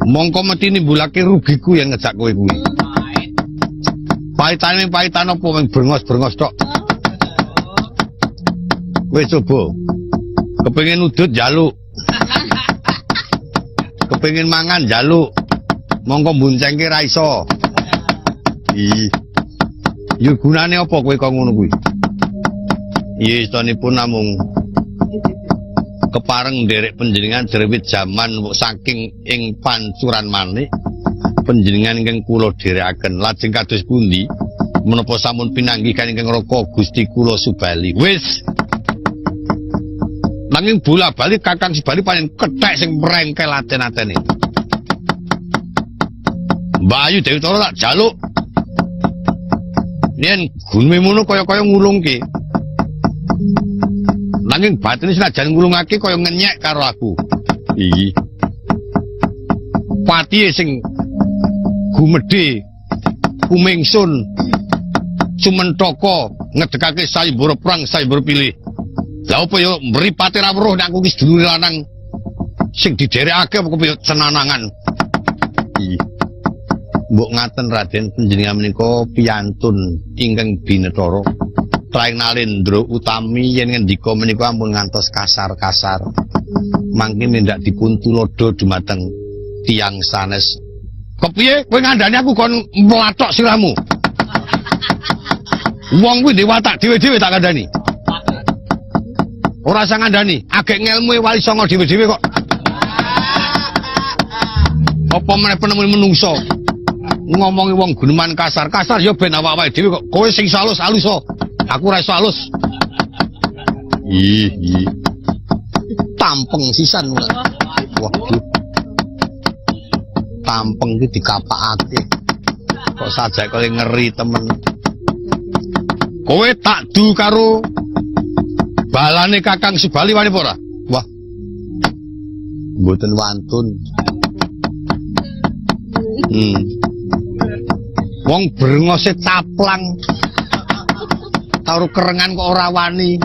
mongko mesti nimbulake rugiku yang ngejak kowe kuwi paitane paitan apa wing brengos-brengos tok wis coba kepengin udut njaluk kepengin mangan njaluk mongko mbuncengke ra iso ih yo gunane apa kowe kok ngono kuwi iya istonipun namung kepareng nderek panjenengan jerewit jaman saking ing pancuran manik panjenengan ingkang kula dherekaken lajeng kados pundi menapa sampun pinanggihan ingkang raka Gusti kula Subali wis nanging bola-bali Kakang Subali paling kethek sing merengkel aten-atene Mbak Ayu Dewi Tara tak jaluk yen gunme mono kaya-kaya ngulungke nanging batine senajan ngulungake kaya ngenyek karo aku iki patihe sing gumedhe kumingsun sumentaka ngedekake sayembara perang sayembara pilih lha apa ya mripate ra weruh nek aku ki sedulur lanang sing diderekake apa kepiye senanangan iki mbok ngaten Raden panjenengan menika piyantun ingkang binetara traing nalendra utami yen ngendika menika ampun ngantos kasar-kasar mangke mendak dipun tulodo dumateng tiyang sanes kepiye kowe ngandani aku kon mlathok sirahmu wong kuwi dhewe watak dhewe-dhewe tak kandhani ora sang ngandani agek ngelmu wali songo dhewe-dhewe kok apa meneh penemu menungso ngomongi wong guneman kasar-kasar ya ben awake dhewe kok kowe sing halus-halus aku ora iso halus ih tampeng sisan waduh tampeng iki dikapakake kok sajak kok ngeri temen kowe tak du karo balane Kakang Subali wani apa ora wah mboten wantun wong brengose caplang karo kerengan kok ora wani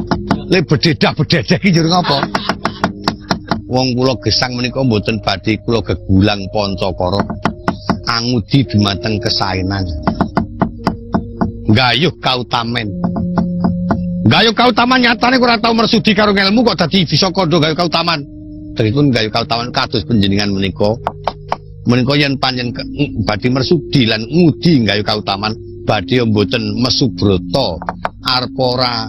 le bededah-bededeh iki njur ngopo wong kula gesang menika mboten badhe kula gegulang Pancakara angudi dumateng kesaenan gayuh kautamen nyatane ora tau mersudi karo ngelmu kok dadi bisa kandha gayuh kautaman dipun gayuh kautaman kados panjenengan menika yen panjen badhe mersudi lan ngudi gayuh kautaman badhe mboten mesubrata arep ora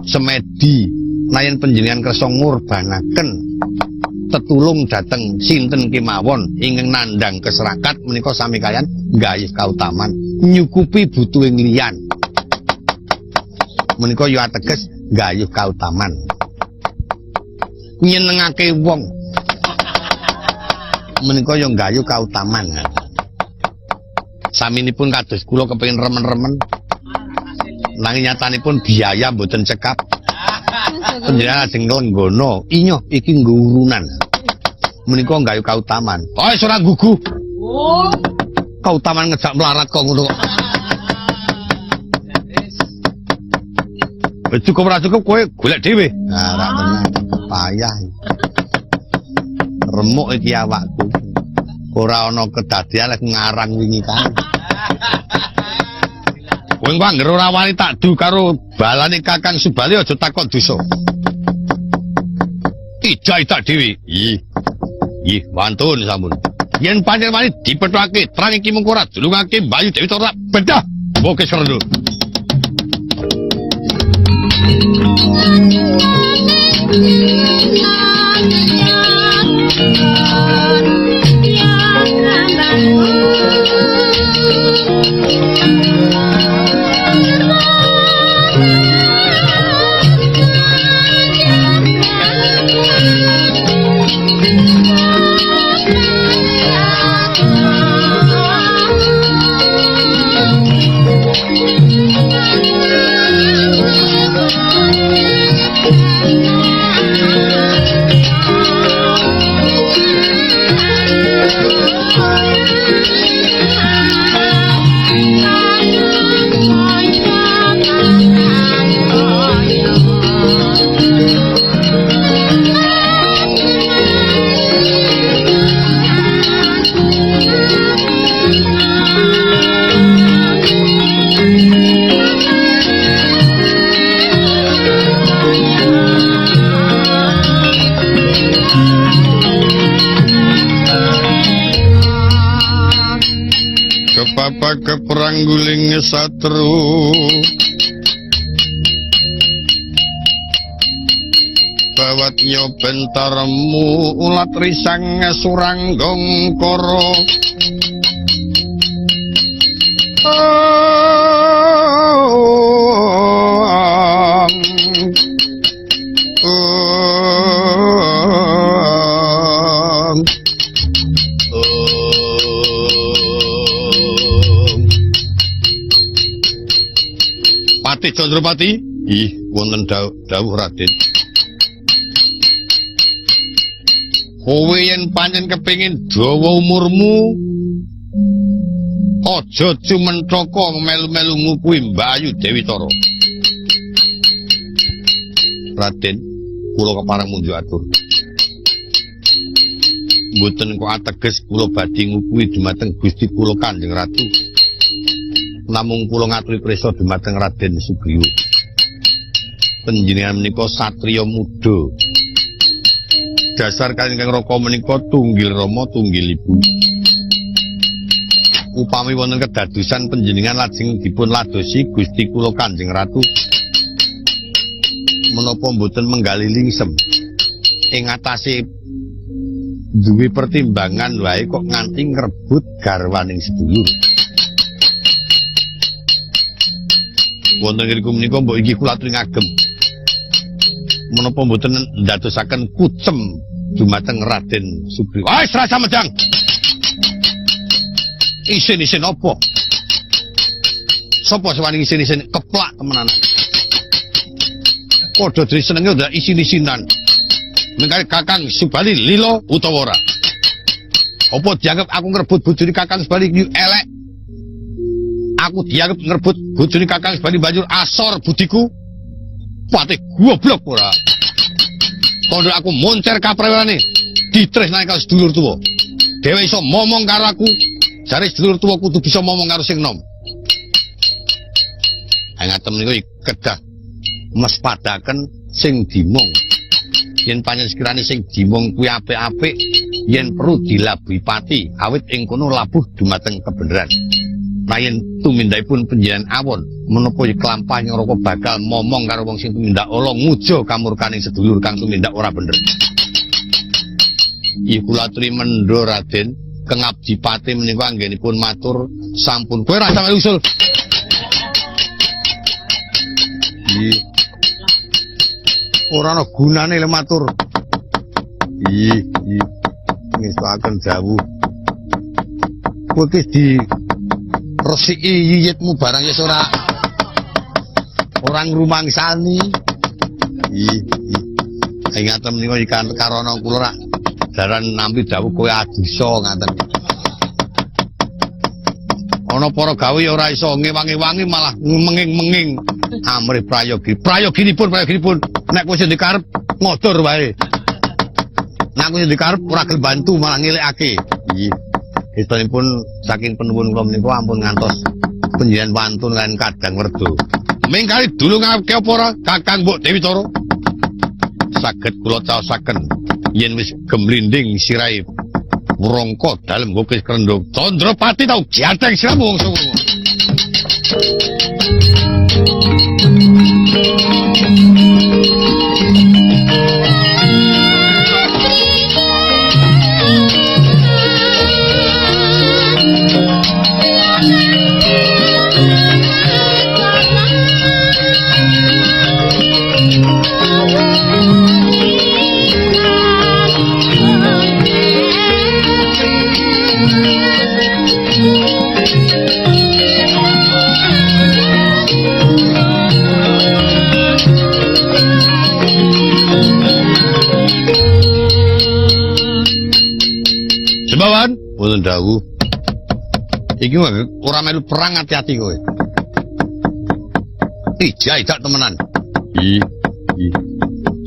semedi layan panjenengan kersa ngurbanaken tetulung dateng sinten kemawon ingkang nandhang keserakat menika sami kaliyan gayuh kautaman nyukupi butuhing liyan menika ya ateges gayuh kautaman nyenengake wong menika ya gayuh kautaman saminipun kados kula kepengin remen-remen nanging nyatanipun biaya mboten cekap panjenengan ajeng lenggono inyo iki nggo urunan menika gayuh kautaman wis ora gugu kautaman ngejak melarat kok ngono kok cukup ora cukup kowe golek dhewe nah ra tenan payah remuk iki awakku ora ana kedadian lek ngarang wingi kae kowe engko anggere ora wani tak du karo balane Kakang Subali aja takon dosa ida dewi. Ih, wantun sampun. Yen pancen wani dipethake terang iki mung ora dulungake Bayu Dewi Tara bedah. Oke serdo. Kepapa keperangguling satru bawat nyobentarmu ulat risang suranggong koro Pati Candropati, wonten dawuh Raden. Kowe yen pancen kepengin dawa umurmu, aja cumenthaka melu-melumu kuwi Bayu Dewi Tara. Raden, kula kepareng munjuk atur. Mboten kok ateges kula badhe ngukuhi dumateng Gusti kula Kanjeng Ratu. Namung kula ngaturi prisa dumateng Raden Sugriwa. Panjenengan menika satriya muda. Dasar Kanjeng Raka menika tunggil Rama tunggil Ibu. Upami wonten kedadosan panjenengan lajeng dipun ladosi Gusti kula Kanjeng Ratu. Menapa mboten menggali lingsem ing atase duwe pertimbangan wae kok nganti ngrebut garwaning sedulur. Wonten ngriku menika mbok iki kula aturi ngagem. Menapa mboten ndadosaken kucem dumateng Raden Sugriwa. Wis rasa medang. Isin-isin apa? Sapa sewani isin-isin keplak temenan. Padha dhewe senenge ndak isin-isinan. Mengkari Kakang Subali lilo utawa ora. Apa dianggap aku ngrebut bojone Kakang Subali elek? Aku dianggap ngrebut bojone Kakang Subali banjur asor budiku. Pate goblok ora. Kondo aku moncer kaprewane ditresnani karo sedulur tuwa. Dhewe iso momong karo aku. Jare sedulur tuwa kudu bisa momong karo sing nom. Ngaten niku kedah mespadaken sing dimong. Yen panjen sekirane sing dimong kuwi apik-apik, yen perlu dilabuhi pati, awit ing kono labuh dumateng kebeneran. Nah yen tumindakipun panjenengan awon, menapa kelampah Nyaraka bakal momong karo wong sing tumindak ala nguja kamurkaning sedulur kang tumindak ora bener. Iku kula aturi mendho Raden, kengabdi pati menika anggenipun matur sampun. Kowe ra sampe usul. Ora ana gunane le matur. Ngestoaken jawuh. Kowe wis di resiki yiyitmu barang wis ora ngrumangsani. Ingaten menika ikan karana kula rak daran nampi dawuh kowe adisa ngaten. Ana para gawe ora iso ngewangi-wangi malah menging-menging. Amrih prayoginipun nek kowe sing dikarep ngodor wae. Nek kowe sing dikarep ora gelem bantu malah ngelikake. Nggih. Gestunipun saking penuwun kula menika ampun ngantos panjenengan wantun kan Kadang Werda. Mingkali dulungake apa ora Kakang Mbok Dewi Tara? saged kula caosaken yen wis gemlinding sirahe Wrangka dalem Gokis Krendho Candrapati tau jateng siramu wong suwu. Sembawan, mboten dawuh. Iki ora melu perang hati-hati kowe. Ijak temenan.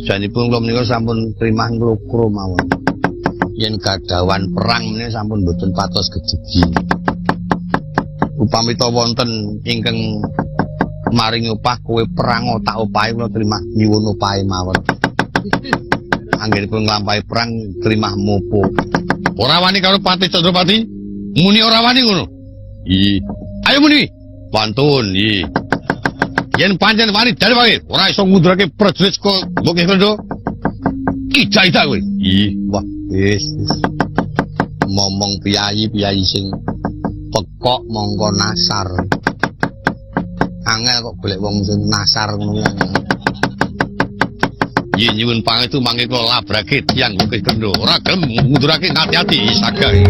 Janipun kula menika sampun trimah nglokro mawon. Yen gadawan perang meneh sampun mboten patos gejegi. Upami ta wonten ingkang maring upah kowe perang tak opahe kula trimah nyuwun opahe mawon. Anggenipun nglampahi perang trimah mopo. Ora wani karo Patih Candrapati? Muni ora wani ngono. Ayo muni. Pantun, yen pancen wani dal wae, ora iso ngundurake prajurit saka Gokis Krendho. Ija-ija kowe. Wah, wis. Momong piyayi sing pekok mongko nasar. Angel kok golek wong sing nasar ngono. Yen nyuwun pangestu mangke kula labrake tiyang Gokis Krendho. Ora gelem ngundurake hati-hati sagay.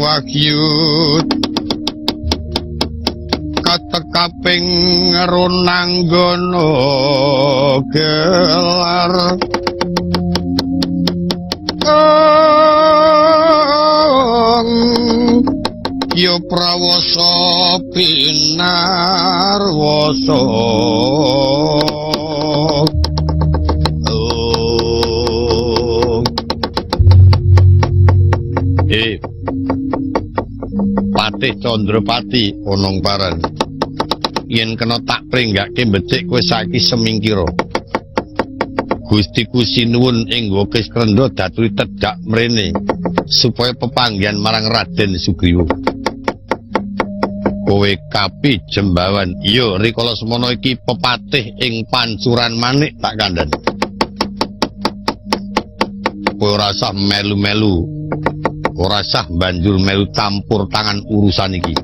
Wakyut katekaping runanggana gelar ya prawasa pinarwasa Patih Candrapati onong paran yen kena tak pringgake becik kowe saiki semingkira Gustiku sinuwun ing Gokis Krendho daturi tedhak mrene supaya pepanggihan marang Raden Sugriwa. Kowe kapi Jembawan iya rikala semana iki pepatih ing Pancuran Manik tak kandhani. Kowe ora usah melu-melu, ora usah banjur melu campur tangan urusan iki.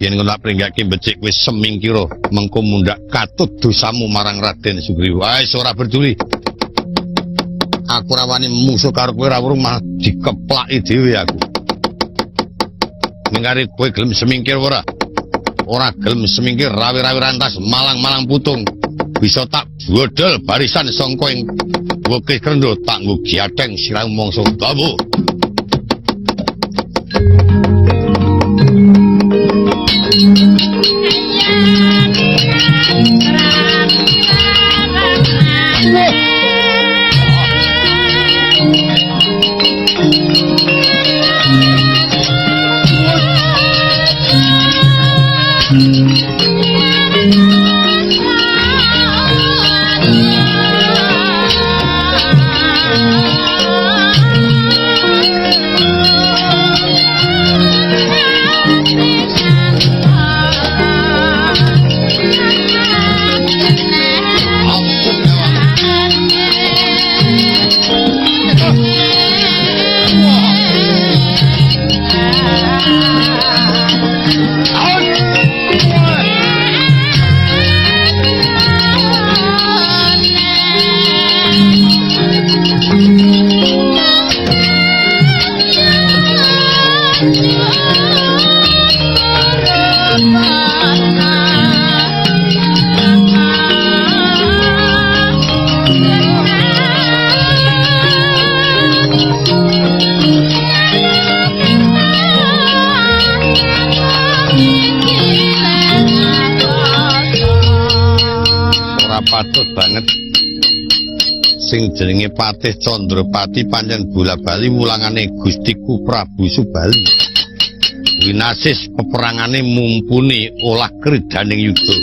Yen ngono pringgake becik wis semingkira mengko mundhak katut dosamu marang Raden Sugriwa. Wis ora peduli. Aku ora wani musuh karo kowe ora urung mah dikeplaki dhewe aku. Ningare kowe gelem semingkir ora? Ora gelem semingkir rawi-rawi rantas malang-malang putung. Bisa tak bodol barisan sangka ing Gokis Krendho tak nggo giatheng siramu mangsa dawa. patut banget sing jenenge Patih Candrapati pancen bola-bali wulangane Gustiku Prabu Subali. Winasis peperangane mumpuni olah kridaning yuda.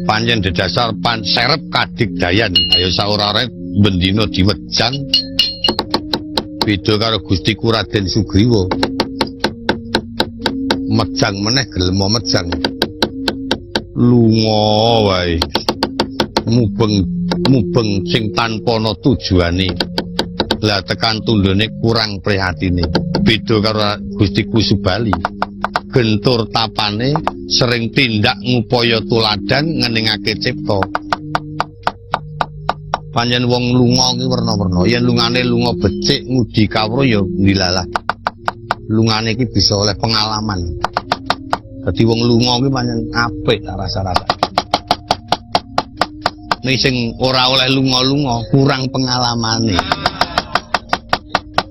Pancen dedasar serep kadigdayan. Ayo saora-ora bendina diwejang. Beda karo Gustiku Raden Sugriwa. Mejang meneh gelem mejang. Lunga wae. Mubeng sing tanpa ana tujuane. Lah tekan tundhone kurang prihatine. Beda karo Gustiku Subali. Gentur tapane sering tindak ngupaya tuladan ngeningake cipta. Panjen wong lunga ki werna-werna. Yen lungane lunga becik ngudi kawruh ya ndilalah. Lungane iki bisa oleh pengalaman. Dadi wong lunga ki pancen apik rasa-rasa. Nek sing ora oleh lunga-lunga kurang pengalamane.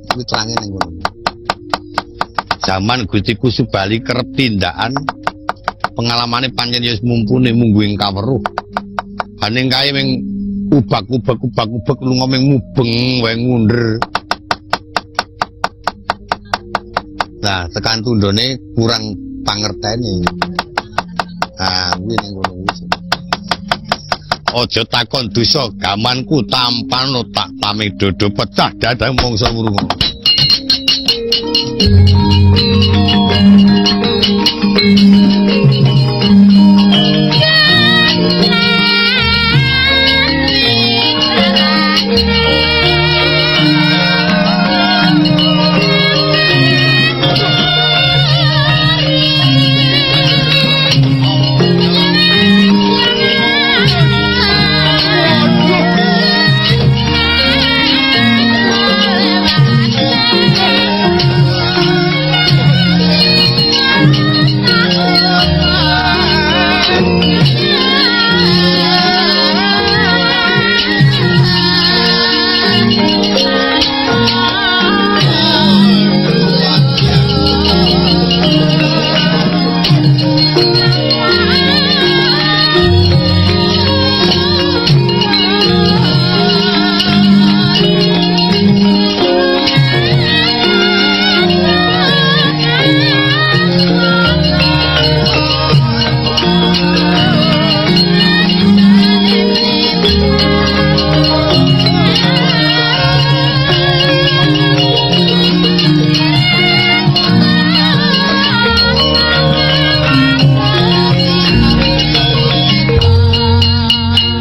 Kuwi terange ning kono. Zaman Gustiku Subali kerep tindakan pengalamane pancen ya mumpuni munggu ing kaweruh. Haning kae ming ubak-ubak lunga ming mubeng wae ngunder. Nah, tekan tundone kurang pangertene. Ah, kuwi ning kono wis. Aja takon dosa gamanku tampano tak paming dodo pecah dadang mangsa wurunga.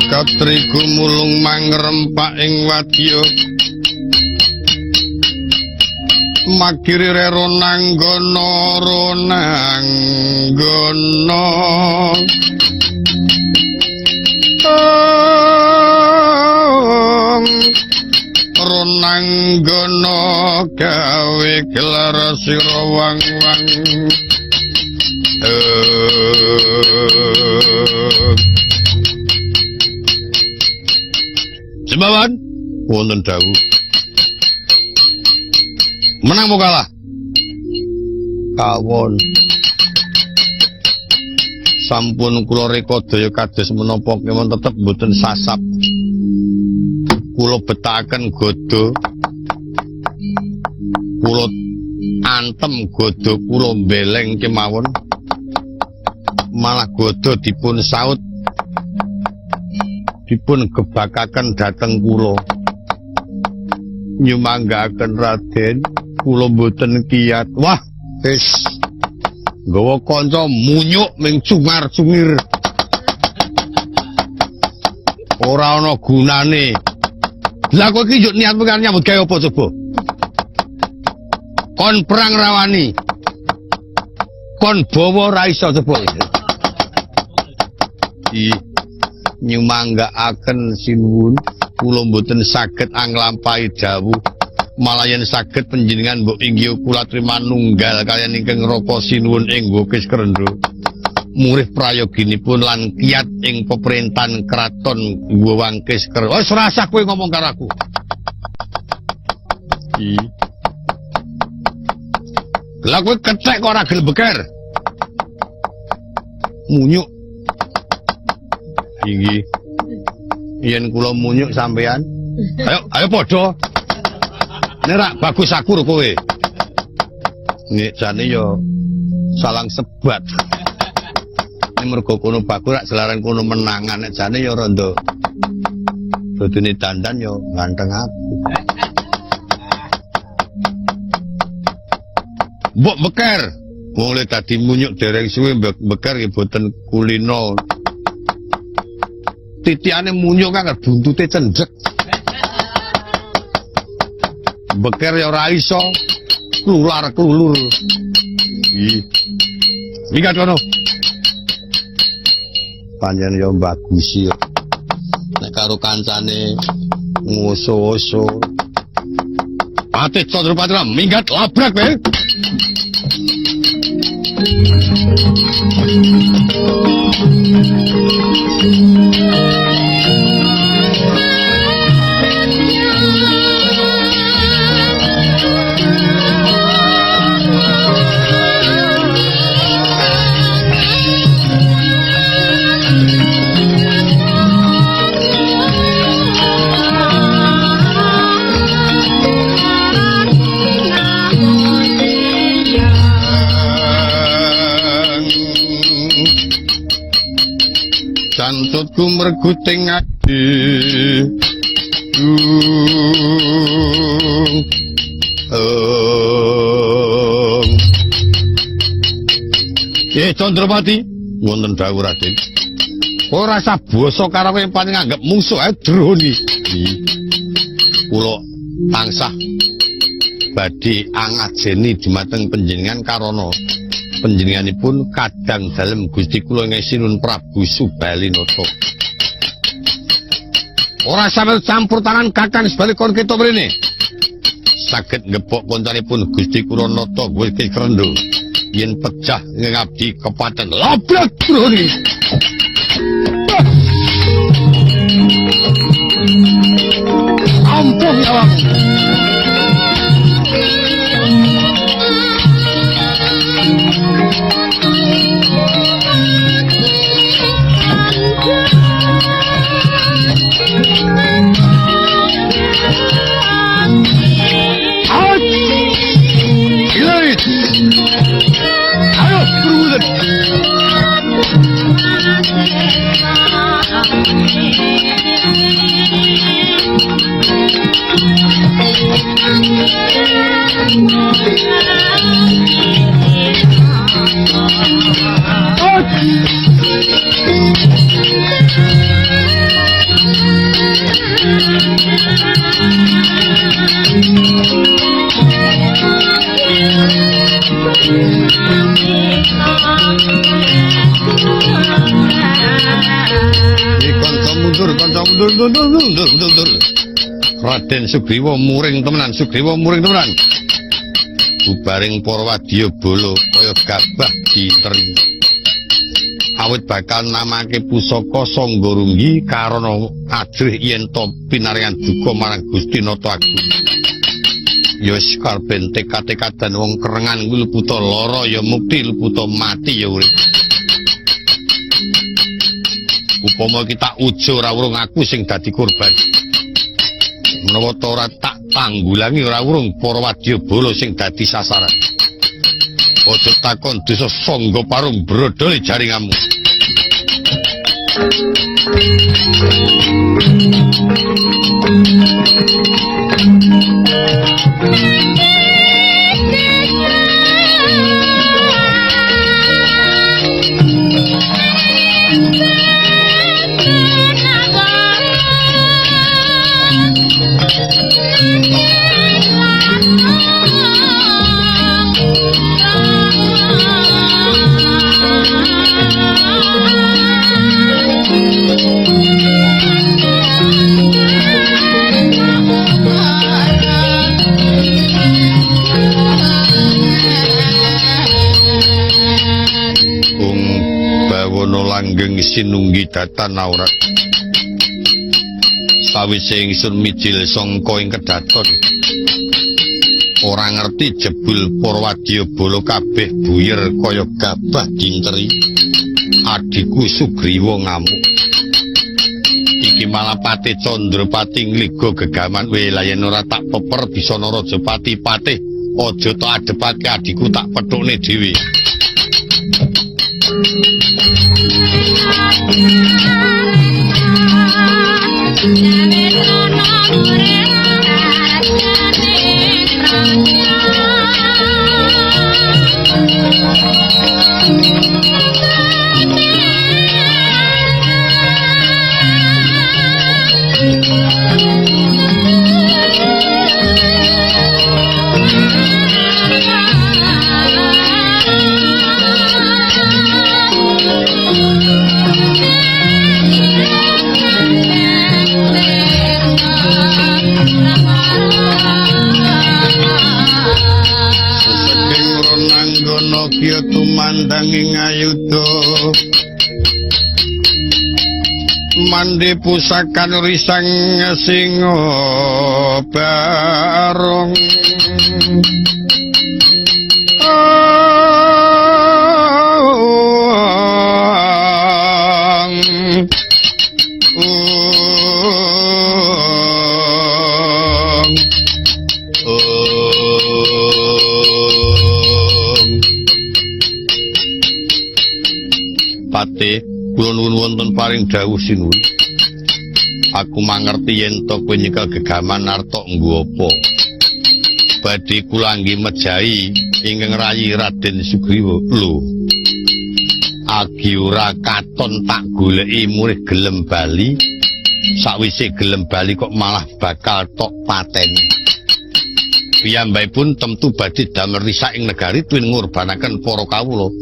Katriku mulung mangrempak ing wadya makiri rero nanggana ronanggana gawe gelar sira wang-wang Sebawan wonten dawuh menang mau kalah kawon sampun kula reka daya kados menapa kemawon tetep mboten sasap kula betahaken godho kula antem godho kula mbeleng kemawon malah godho dipun saut dipun gebakaken dhateng kula nyumanggaken Raden kula mboten kiyat wah wis nggawa kanca munyuk ming cungar-cungir ora ana gunane lha kowe iki yo niat pengen nyambut gawe apa coba kon perang rawani kon bawa ra iso coba nyumanggaaken sinuwun kula mboten saged anglampahi dawuh malah yen saged panjenengan mbok inggih kula trima nunggal kaliyan ingkang ngrapa sinuwun ing Wukis Krendra murih prayoginipun lan kiyat ing pemerintahan kraton Wangkis Krendra wis ora usah kowe ngomong karo aku lha kowe kecek kok ora gelem beker munyuk Inggih. Yen kula munyuk sampean. Ayo padha. Nek rak bagus aku kowe. Nek jane yo salang sebat. Nek mergo kono bagus rak jelaran kono menangan nek jane yo rondo. Bodone dandan yo ganteng aku. Mbok beker. Wong le dadi munyuk dereng suwe beker nggih boten kulino. Titiane munyuk kan buntute cendhek. Beker ya ora iso klular-klulur. Minggat kono. Panjen ya bagus ya. Nek karo kancane ngoso-oso. Pati Candrapati minggat labrak kowe. Cantutku merguting ati Candrapati wonten dawuh Raden ora usah basa karo kowe pancen nganggep musuh ae droni kula tansah badhe angajeni dumateng panjenengan karana panjenenganipun kadang dalem Gusti kula Ngesinun Prabu Subalinata. Ora sampe campur tangan Kakang sebalikon kita mrene. Saged ngepok koncanipun Gusti kula Nata Wiki Krendho. Yen pecah ngabdi kepaten labrak broni. Ampun ya. Raden Sugriwa muring temenan, Sugriwa muring temenan. Bubaring para wadyabala kaya gabah diteri. Awit bakal namake pusaka Sangga Runggi karana ajrih yen to pinaringan duka marang Gusti Nata Agung. Ya wis karben tekad-tekadan wong kerengan kuwi leputa lara ya mukti leputa mati ya urip. Upama kita ujo ora urung aku sing dadi korban. Menawa ora tak tanggulangi ora urung para wadyabala sing dadi sasaran. Aja takon desa Sangga Parung brodol jaringanmu. Langgeng sinunggi datan aurat sawise ingsun mijil sangka ing kedaton ora ngerti jebul para wadyabala kabeh buyer kaya gabah dinteri. Adikku Sugriwa ngamuk iki malah Patih Candrapati ngligo gegaman yen ora tak peper bisa Narajapati Patih aja tak adepake adikku tak pethukne dhewe. Kya tumandanging ayuda mandi pusakan risang singa barong Patih, kula nuwun wonten paring dawuh sinuwun. Aku mangerti yen to kowe nyekel gegaman arta nggo apa. Badhe kula nggih mejahi ingkang rayi Raden Sugriwa. Lho. Agi ora katon tak goleki murih gelem bali. Sakwise gelem bali kok malah bakal tok pateni. Piyambakipun temtu badhe damel risak ing negari tuwin ngurbanaken para kawula.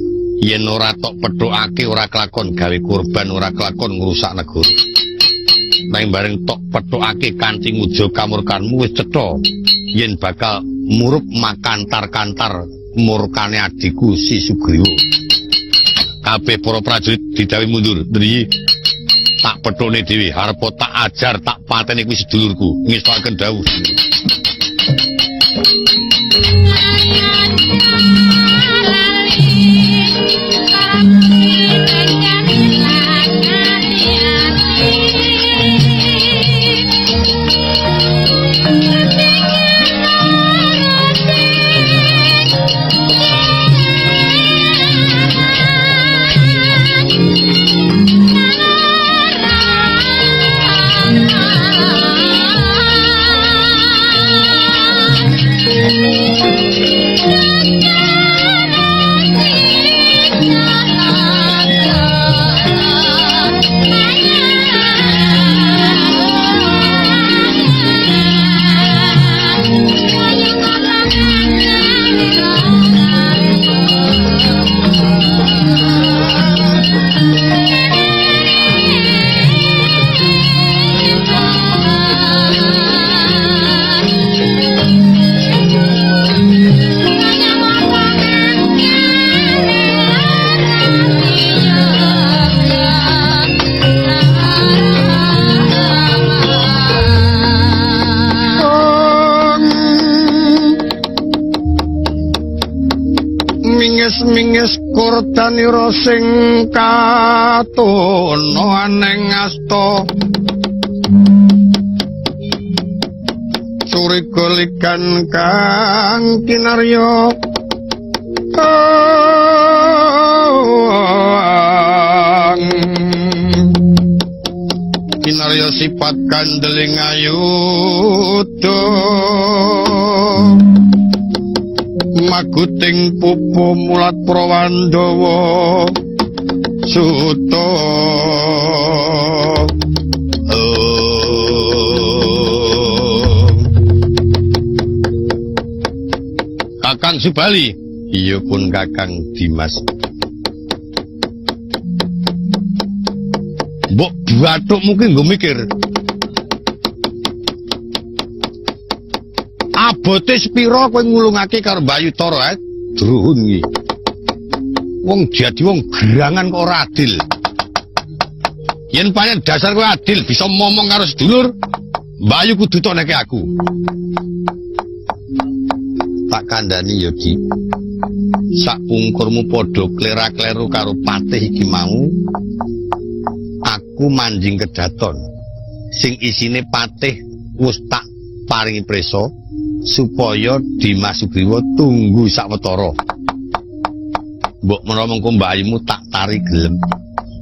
Yen ora tok pedhokake ora kelakon gawe kurban ora kelakon ngrusak negara. Nang bareng tok pedhokake kanthi nguja kamurkanmu wis cetha yen bakal murup makantar-kantar murkane adikku si Sugriwa. Kabeh para prajurit didhawuhi mundur. Ndri tak pethone dhewe arep tak ajar tak pateni kuwi sedulurku ngestokaken dawuh. Minges kurdanira sing katono aneng asta curiga likan kang kinarya kinarya sifat kandeling ayuda maguting pupu mulat Prawandawa suta Kakang Subali. Iya pun Kakang Dimas. Mbok bathuk mungkin nggo mikir. Abote sepira kowe ngulungake karo Bayu Tara, Druhun iki. Wong jadi wong gerangan kok ora adil. Yen pancen dasar kowe adil bisa momong karo sedulur, Bayu kudu toneke aku. Tak kandhani ya, Di. Sak pungkurmu padha klera-kleru karo patih iki mau. Aku manjing kedaton. sing isine patih wis tak paringi prisa supaya Dimas Sugriwa tunggu sawetara. Mbok menawa mengko mbayimu tak tari gelem.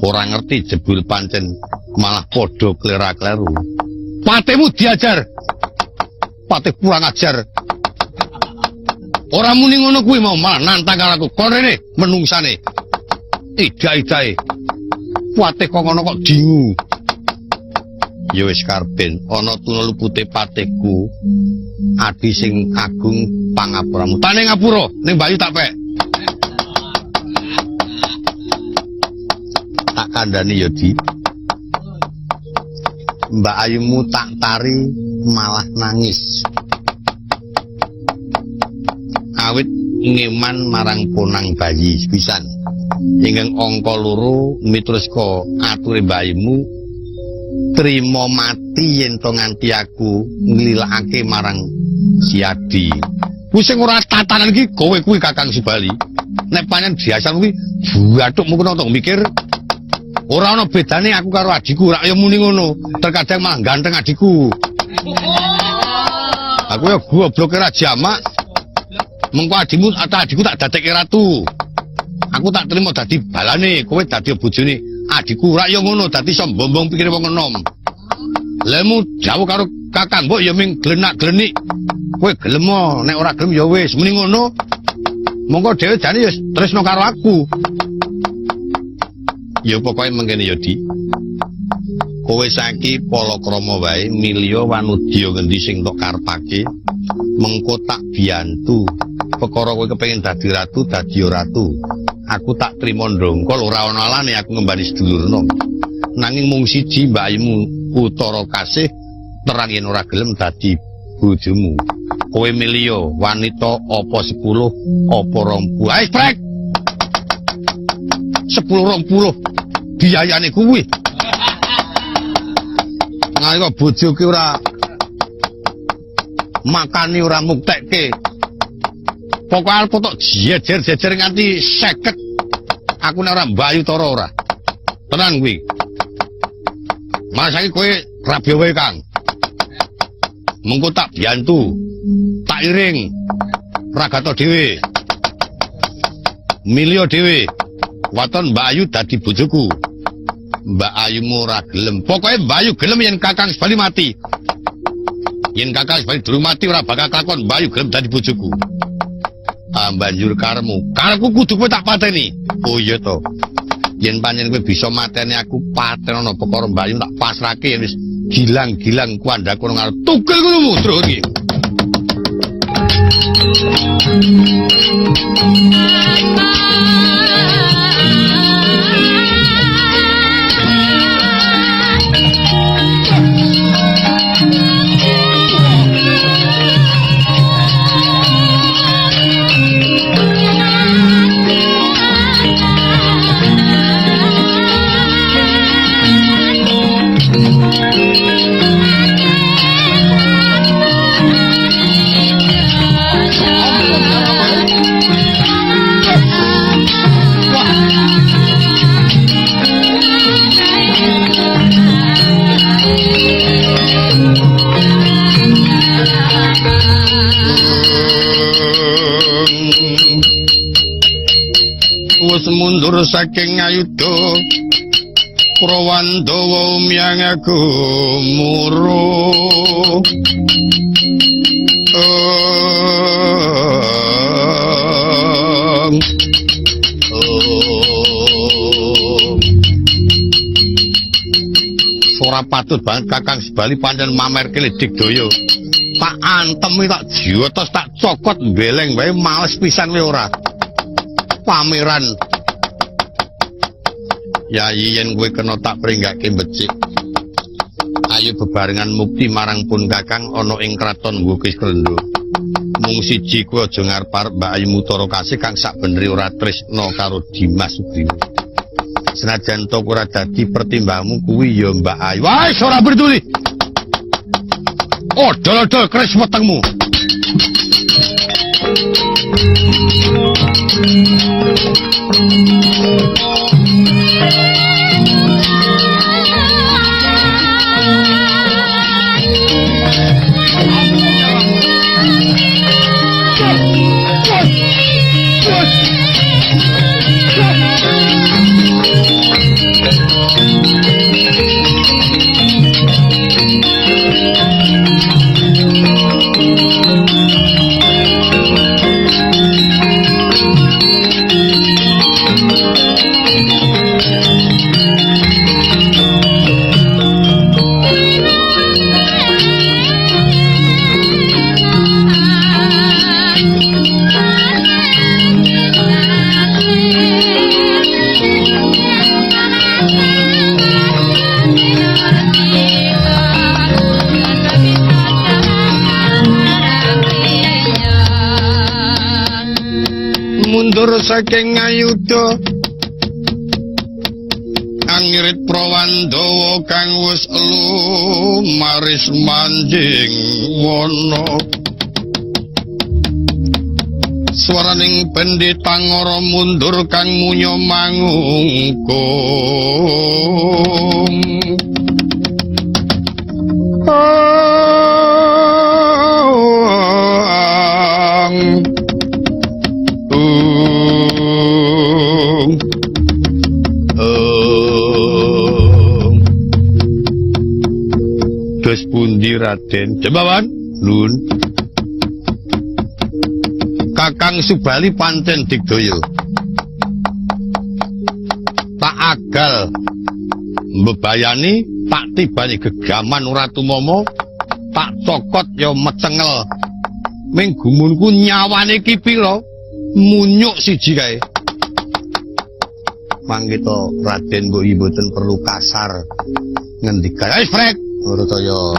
Ora ngerti jebul pancen malah padha klera-kleru. Patihmu diajar. Patih kurang ajar. Ora muni ngono kuwi mau malah nantang karo aku. Kon rene menungsane. Ida-idae. Patih kok ngono kok dingu. Ya wis karben ana tuna lupute patihku. Adi sing agung pangapuramu. Tane ngapura ning Bayu tak pek. Tak kandhani ya Di. Mbak Ayumu tak tari malah nangis. Awit ngeman marang ponang bayi pisan. Ingkang angka 2 miturut ature Mbak Ayumu trima mati yen to nganti aku nglilakake marang si Adi. Kuwi sing ora tatanan iki kowe kuwi Kakang Subali. Nek pancen biasa kuwi buathuk mungkin to mikir. Ora ana bedane aku karo adikku, rak ya muni ngono. Terkadang malah ganteng adikku. Aku ya goblok ra jamak. Mengko adikku tak dadekke ratu. Aku tak terima dadi balane, kowe dadi bojone adikku. Rak ya ngono, dadi sombong pikire wong enom. Lemu jauh karo Kakang mbok ya ming glenak-glenik. Kowe gelem nek ora gelem ya wis muni ngono. Monggo dhewe jane ya tresno karo aku. Ya pokoke mengkene ya Di. Kowe saiki palakrama wae milya wanudya ngendi sing tok karepake. Mengko tak biyantu. Perkara kowe kepengin dadi ratu, dadi ratu. Aku tak trima ndongkol ora ana alane aku ngembani sedulurna. Nanging mung siji mbayimu Utara Kasih terang yen ora gelem dadi bojomu. Kowe milya wanita apa 10 apa 20. Ayo sprek. 10-20 biayane kuwi. Nalika bojoke ora makani ora muktekke. Pokoke arep tok jejer-jejer nganti 50. Aku nek ora mbayu tara ora. Tenan kuwi. Mas saiki kowe rabi wae Kang. Mengko tak biyantu. Tak iring. Ragato dhewe. Milya dhewe. Waton Mbak Ayu dadi bojoku. Mbak Ayumu ora gelem. Pokoke Mbak Ayu gelem yen Kakang Subali mati. Yen Kakang Subali durung mati ora bakal takon Mbak Ayu gelem dadi bojoku. Banjur karemu. Karepku kudu kowe tak pateni. Oh iya to. Yen pancen kowe bisa mateni aku patenono perkara Mbak Ayu tak pasrahke wis gilang-gilang kuandaku nang arep tugel ngono terus iki. Wis mundur saking ayuda Prawandawa umyang aku muruh ora patut banget Kakang Subali pancen mamerke Digdaya. Tak antemi tak jiwotos tak cokot mbeleng wae males pisan kowe ora. Pameran. Yayi yen kowe kena tak pringgake becik. Ayo bebarengan mukti marang pun Kakang ana ing kraton Gukis Krendho. Mung siji kowe aja ngarep-arep Mbak Ayu Utara Kasih kang sakbenere ora tresna karo Dimas Sugriwa. Senajan to ora dadi pertimbangmu kuwi ya Mbak Ayu. Wis ora peduli. Odol-odol kres wetengmu. saking ayuda angirit prawandawa kang wis lumaris manjing wana swaraning pendeta ngara mundur kang munya mangungkung Dos pundi Raden? Jembawan, Nun. Kakang Subali panten digdaya. Tak agal mbebayani, tak tibani gegaman ora tumomo, tak cokot ya metengel. Ming gumunku nyawane ki pira? Munyuk siji kae. Mangkita Raden mbok mboten perlu kasar ngendikan. Wis frek, Nurtaya.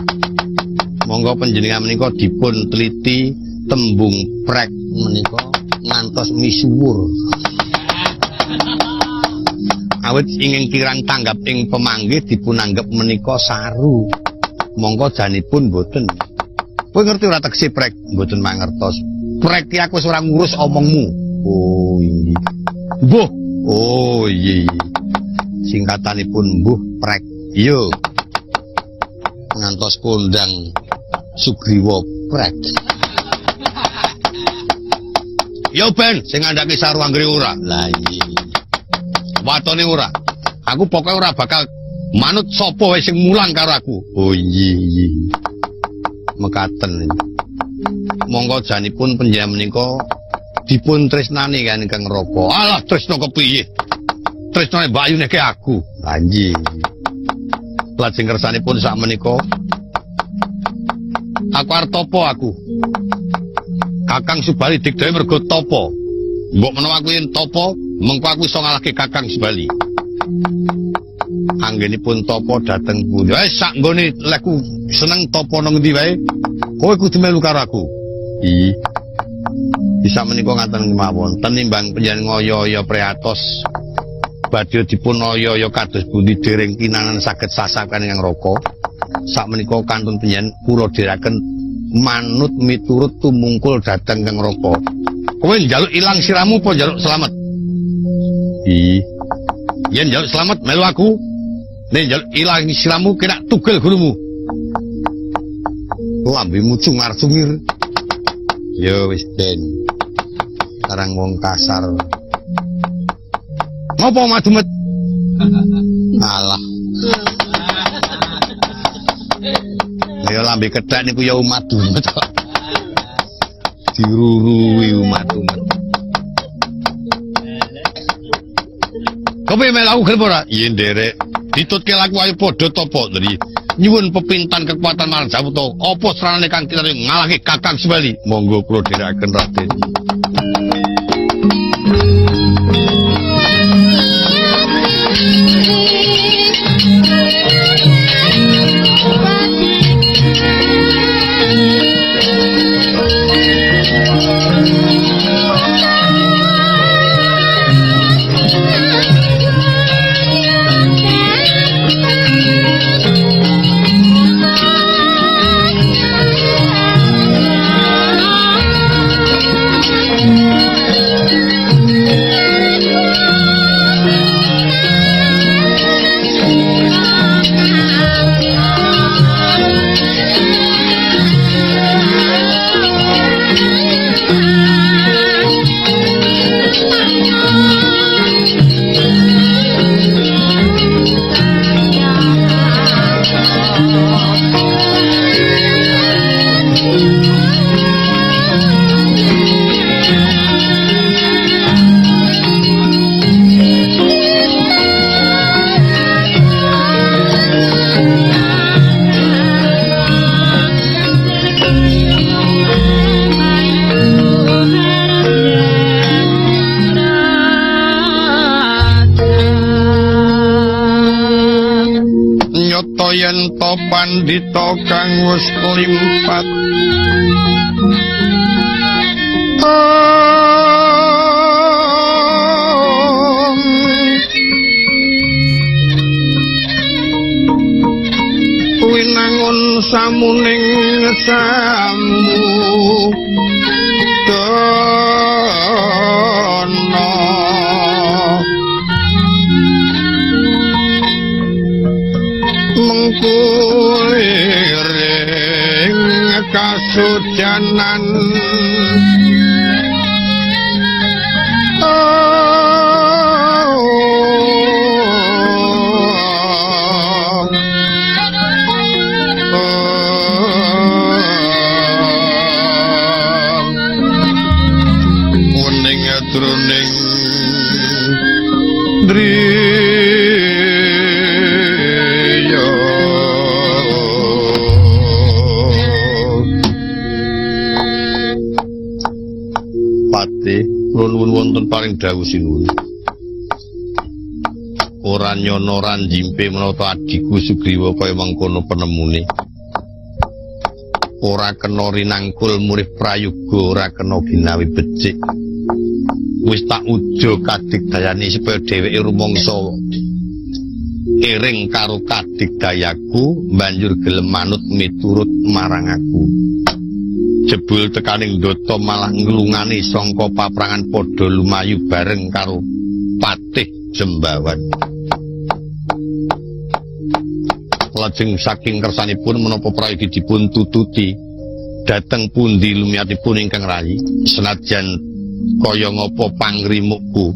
Monggo panjenengan menika dipun teliti tembung prek menika ngantos misuwur. Awit ingin kirang tanggap ing pemanggih dipun anggap menika saru. Monggo janipun mboten. Kowe ngerti ora tegese prek? Mboten mangertos. Prek ki aku wis ora ngurus omongmu. Oh iya. Mbuh. Oh iya. Singkatanipun mbuh prek. Iya. Ngantos kondang Sugriwa prek. Yo Ben, sing ngandhaki saru anggere ora. Lah iya. Watone ora. Aku pokoke ora bakal manut sapa wae sing mulang karo aku. Oh iya. Mekaten. Monggo janipun panjenengan menika dipun tresnani kan Kang Raka. Alah tresna kepiye? Tresnane Bayu neke aku. Lah nggih. Lajeng kersanipun sak menika aku arep tapa aku. Kakang Subali digdawe mergo tapa. Mbok menawa aku yen tapa, mengko aku iso ngalahke Kakang Subali. Anggenipun tapa dhateng pundi? Wis sak nggone lekku seneng tapa nang ndi wae. Kowe kudu melu karo aku. Ih. Bisa menika ngaten mawon. Tenimbang panjenengan ngoyo-oyo priatos badhe dipun oyo-oyo kados pundi dereng kinangan saged sasakan ingkang Raka. Sak menika kantun panjenengan kula dherekaken manut miturut tumungkul dhateng Kang Raka. Kowe njaluk ilang siramu apa njaluk slamet? Ih. Yen njaluk slamet melu aku. Nek njaluk ilang siramu kena tugel gurumu. Lambemu cungar-cungir. Yo wis Den. Karang wong kasar. Ngopo madumet? Alah. Ya lambe kethek niku ya umadumet kok. Diruruwi umadumet. Kowe melu gelem ora? Iya nderek. Ditutke laku ayo padha tapa dari nyuwun pepintan kekuatan Marjawuta apa seranane kang kita ngalahke Kakang Subali. Monggo kula dherekaken Raden. Yen to pandhita kang wis klimpat nuwun samuning sambu dono mengkuliring kasudanan Truning driya Pati nuwun wonten paring dawuh sinuwun ora nyono ora njimpe menapa adiku Sugriwa kaya mangkono penemune ora kena rinangkul murih prayoga ora kena ginawi becik wis tak uja kadigdayane supaya dheweke rumangsa iring karo kadigdayaku banjur gelem manut miturut marang aku jebul tekaning ndata malah nglungani sangka paprangan padha lumayu bareng karo Patih Jembawan lajeng saking kersanipun menapa prayogi dipun tututi dhateng pundi lumiyatipun ingkang rayi senajan kaya ngapa pangrimukku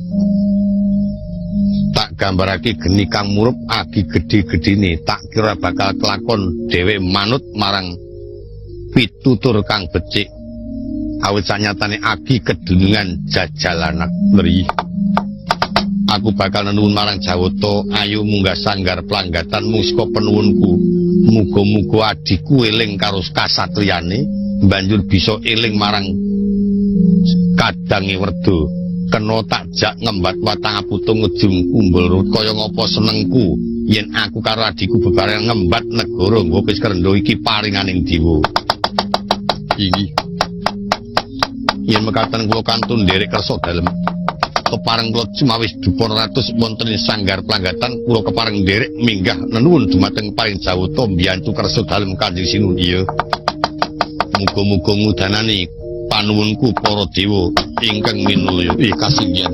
tak gambarake geni kang murup agi gedhe-gedhene tak kira bakal kelakon dhewe manut marang pitutur kang becik awit sanyatane agi kedunungan jajalanak meri aku bakal nuwun marang Jawata ayo munggah sanggar planggatan muska penuwunku muga-muga adiku eling karo kasatriyane banjur bisa eling marang kadange werda kena takjak ngembat watang aputung ngejum kumbul kaya ngapa senengku yen aku karo adiku bebareng ngembat negara nggo wis krendha iki paringaning dewa iki yen mekaten kula kantun nderek kersa dalem kepareng kula cumawis dupur ratus wonten ing sanggar planggatan kula kepareng nderek minggah nenuwun dumateng paring Jawata mbiyantu kersa dalem Kanjeng Sinuwun iya muga-muga ngudanani panuwunku para dewa ingkang minulya kasinggihan